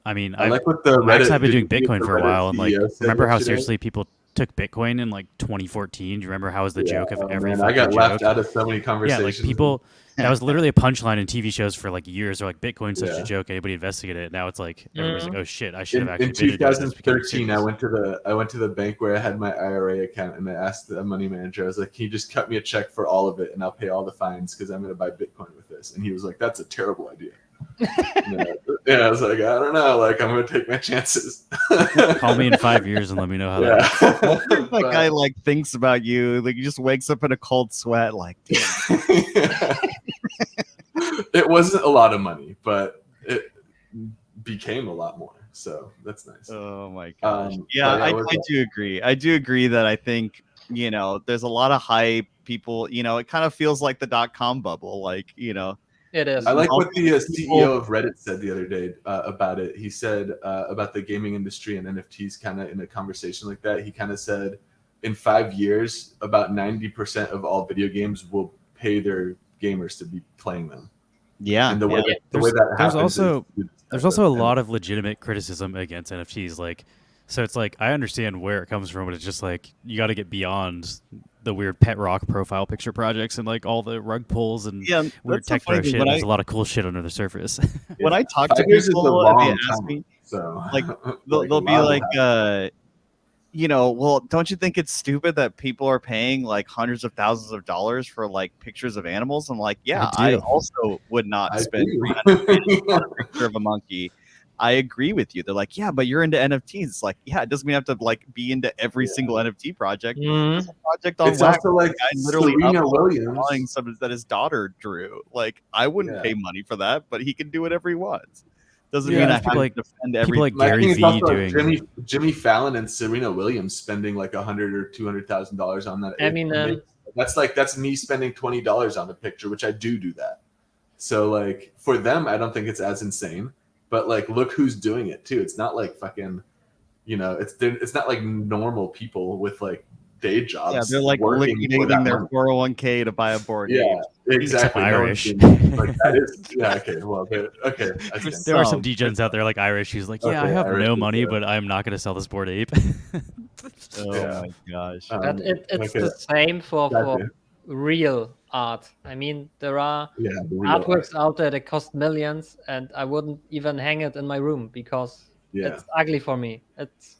I mean, I like what the Max Reddit. have been doing did you see Bitcoin what for a the while, Reddit and like, CEO said remember how yesterday? seriously people took Bitcoin in like 2014? Do you remember how it was the joke of Oh, every man, I got fucking laughed joke? out of so many Yeah, conversations. like people. That was literally a punchline in TV shows for like years. They're like, Bitcoin's such Yeah. a joke. Anybody investigated it? Now it's like everybody's like, oh shit, I should in, have actually in been doing this. Became 2013 I serious. went to the bank where I had my IRA account, and I asked the money manager, I was like, can you just cut me a check for all of it and I'll pay all the fines because I'm going to buy Bitcoin with this? And he was like, that's a terrible idea. Yeah, I was like, I don't know, like I'm going to take my chances. Call me in 5 years and let me know how that Yeah. went. That guy like thinks about you, like he just wakes up in a cold sweat, like, damn. It wasn't a lot of money, but became a lot more. So that's nice. Oh my gosh. Yeah, but I what's up? do agree. I do agree that I think, you know, there's a lot of hype. People, you know, it kind of feels like the .com bubble. Like, you know, It is. I like all what the people- CEO of Reddit said the other day about it. He said about the gaming industry and NFTs, kind of in a conversation like that. He kind of said, in 5 years, about 90% of all video games will pay their gamers to be playing them. Yeah. And the way, yeah. the way that There's happens also is there's also a lot of legitimate criticism against NFTs. Like, so it's like I understand where it comes from, but it's just like you got to get beyond the weird pet rock profile picture projects and like all the rug pulls and Yeah, weird that's the tech funny bro thing. shit. When There's I a lot of cool shit under the surface. when I talk to 5 years is a people and they long ask time. me, So like, like, they'll a be lot will like, happen. you know, well, don't you think it's stupid that people are paying like hundreds of thousands of dollars for like pictures of animals? I'm like, yeah, I do. also would not I spend do. 300 pennies on a picture of a monkey. I agree with you. They're like, yeah, but you're into NFTs. It's like, yeah, it doesn't mean I have to like be into every single NFT project. There's a project on It's Wax. also like I literally Serena uploaded Williams. drawing something that his daughter drew. Like, I wouldn't Yeah. pay money for that, but he can do whatever he wants. Doesn't Yeah, mean I there's have people to like- defend people like everything. My Gary thing is Vee also doing- Jimmy Fallon and Serena Williams spending like $100,000 or $200,000 on that. Eminem. That's me spending $20 on a picture, which I do that. So like for them, I don't think it's as insane. But like, look who's doing it too. It's not like fucking, you know, it's not like normal people with like day jobs. Yeah, they're like working for liquidating that their money. 401k to buy a board. Yeah, Ape. exactly. Except No Irish. one's doing- like that is yeah. Okay, well, okay. I There's stand. There are some Some. degens out there like Irish who's like, yeah, I Okay, have Irish no is money, there. but I'm not going to sell this board ape. Oh Yeah. my gosh. But it's okay. the same for Gotcha. real art. I mean, there are Yeah, the real artworks art. out there that cost millions, and I wouldn't even hang it in my room because Yeah. it's ugly for me. It's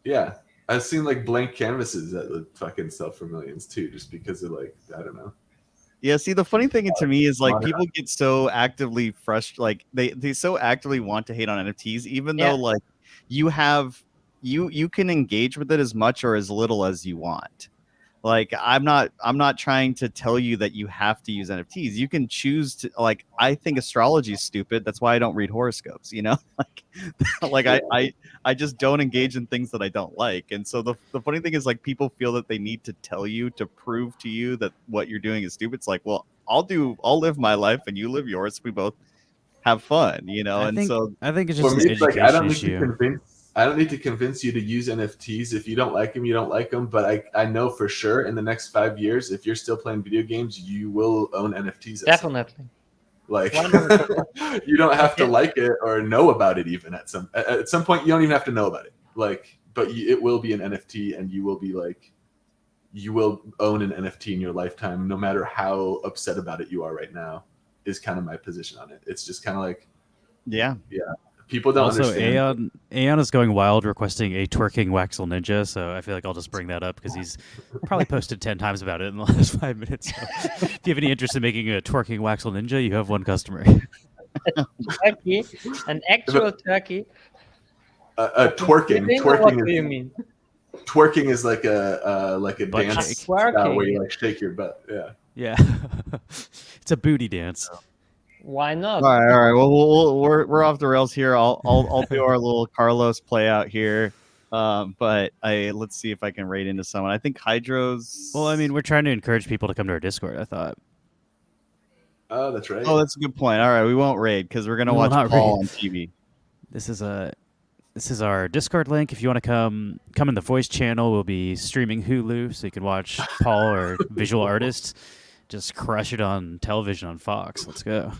Yeah, I've seen like blank canvases that would fucking sell for millions too, just because of like I don't know. Yeah, see, the funny thing to me is like Modern. people get so actively frustrated, like they so actively want to hate on NFTs, even Yeah. though like you have you can engage with it as much or as little as you want. Like I'm not trying to tell you that you have to use NFTs. You can choose to, like, I think astrology is stupid. That's why I don't read horoscopes, you know? like I just don't engage in things that I don't like. And so the funny thing is like people feel that they need to tell you to prove to you that what you're doing is stupid. It's like, well, I'll live my life and you live yours. We both have fun, you know? I And think so I think it's For just me, an it's like education I don't need to convince you to use NFTs. If you don't like them, you don't like them. But I know for sure in the next 5 years, if you're still playing video games, you will own NFTs. at some point. definitely. Like 100%. you don't have to like it or know about it even at some point. You don't even have to know about it. Like, but it will be an NFT, and you will be like, you will own an NFT in your lifetime, no matter how upset about it you are right now. Is kind of my position on it. It's just kind of like yeah. people don't Also, understand. Aeon is going wild requesting a twerking Waxel Ninja, so I feel like I'll just bring that up because he's probably posted 10 times about it in the last 5 minutes. So if you have any interest in making a twerking Waxel Ninja, you have one customer. Turkey, an actual turkey. Twerking What do you mean? twerking is like a Butt dance shake. style where Twerking. you like shake your butt. Yeah. Yeah. It's a booty dance. Why not? All right. Well, we're off the rails here. I'll do our little Carlos play out here. But let's see if I can raid into someone. I think Hydro's. Well, I mean, we're trying to encourage people to come to our Discord, I thought. Oh, that's right. Oh, that's a good point. All right, we won't raid because we're gonna We will watch not Paul raid. on TV. This is our Discord link. If you want to come in the voice channel, we'll be streaming Hulu, so you can watch Paul, our visual artist, just crush it on television on Fox. Let's go.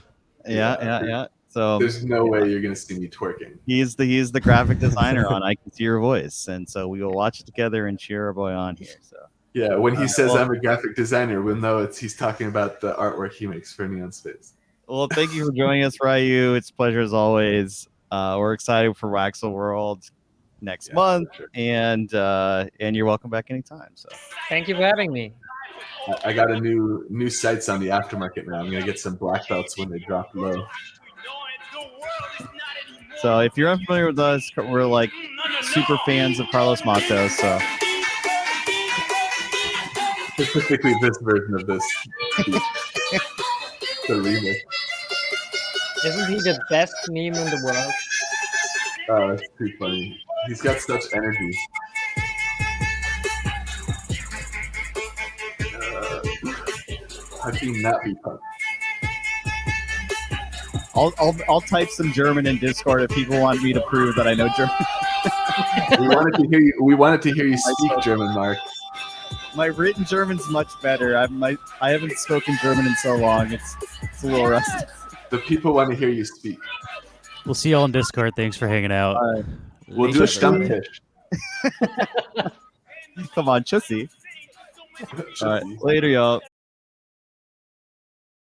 Yeah. So There's no way you're gonna see me twerking. he is the graphic designer on I Can See Your Voice, and so we will watch it together and cheer our boy on here. So Yeah, when he says well- I'm a graphic designer, we'll know he's talking about the artwork he makes for Neon Space. well, thank you for joining us, Ryu. It's a pleasure as always. We're excited for Waxel World next Yeah, month, for sure. and you're welcome back anytime. So Thank you for having me. I got a new sights on the aftermarket now. I'm gonna get some black belts when they drop low. So if you're unfamiliar with us, we're like super fans of Carlos Matos. So Specifically this version of this speech. The remix. Isn't he the best meme in the world? Oh, that's too funny. He's got such energy. How can you not be pumped? I'll type some German in Discord if people want me to prove that I know German. We wanted to hear you. We wanted to hear you speak German, Mark. My written German's much better. I haven't spoken German in so long. It's a little rusty. The people want to hear you speak. We'll see y'all on Discord. Thanks for hanging out. We'll do a Stammtisch. Come on, Chussy. All right, Chussy. later, y'all.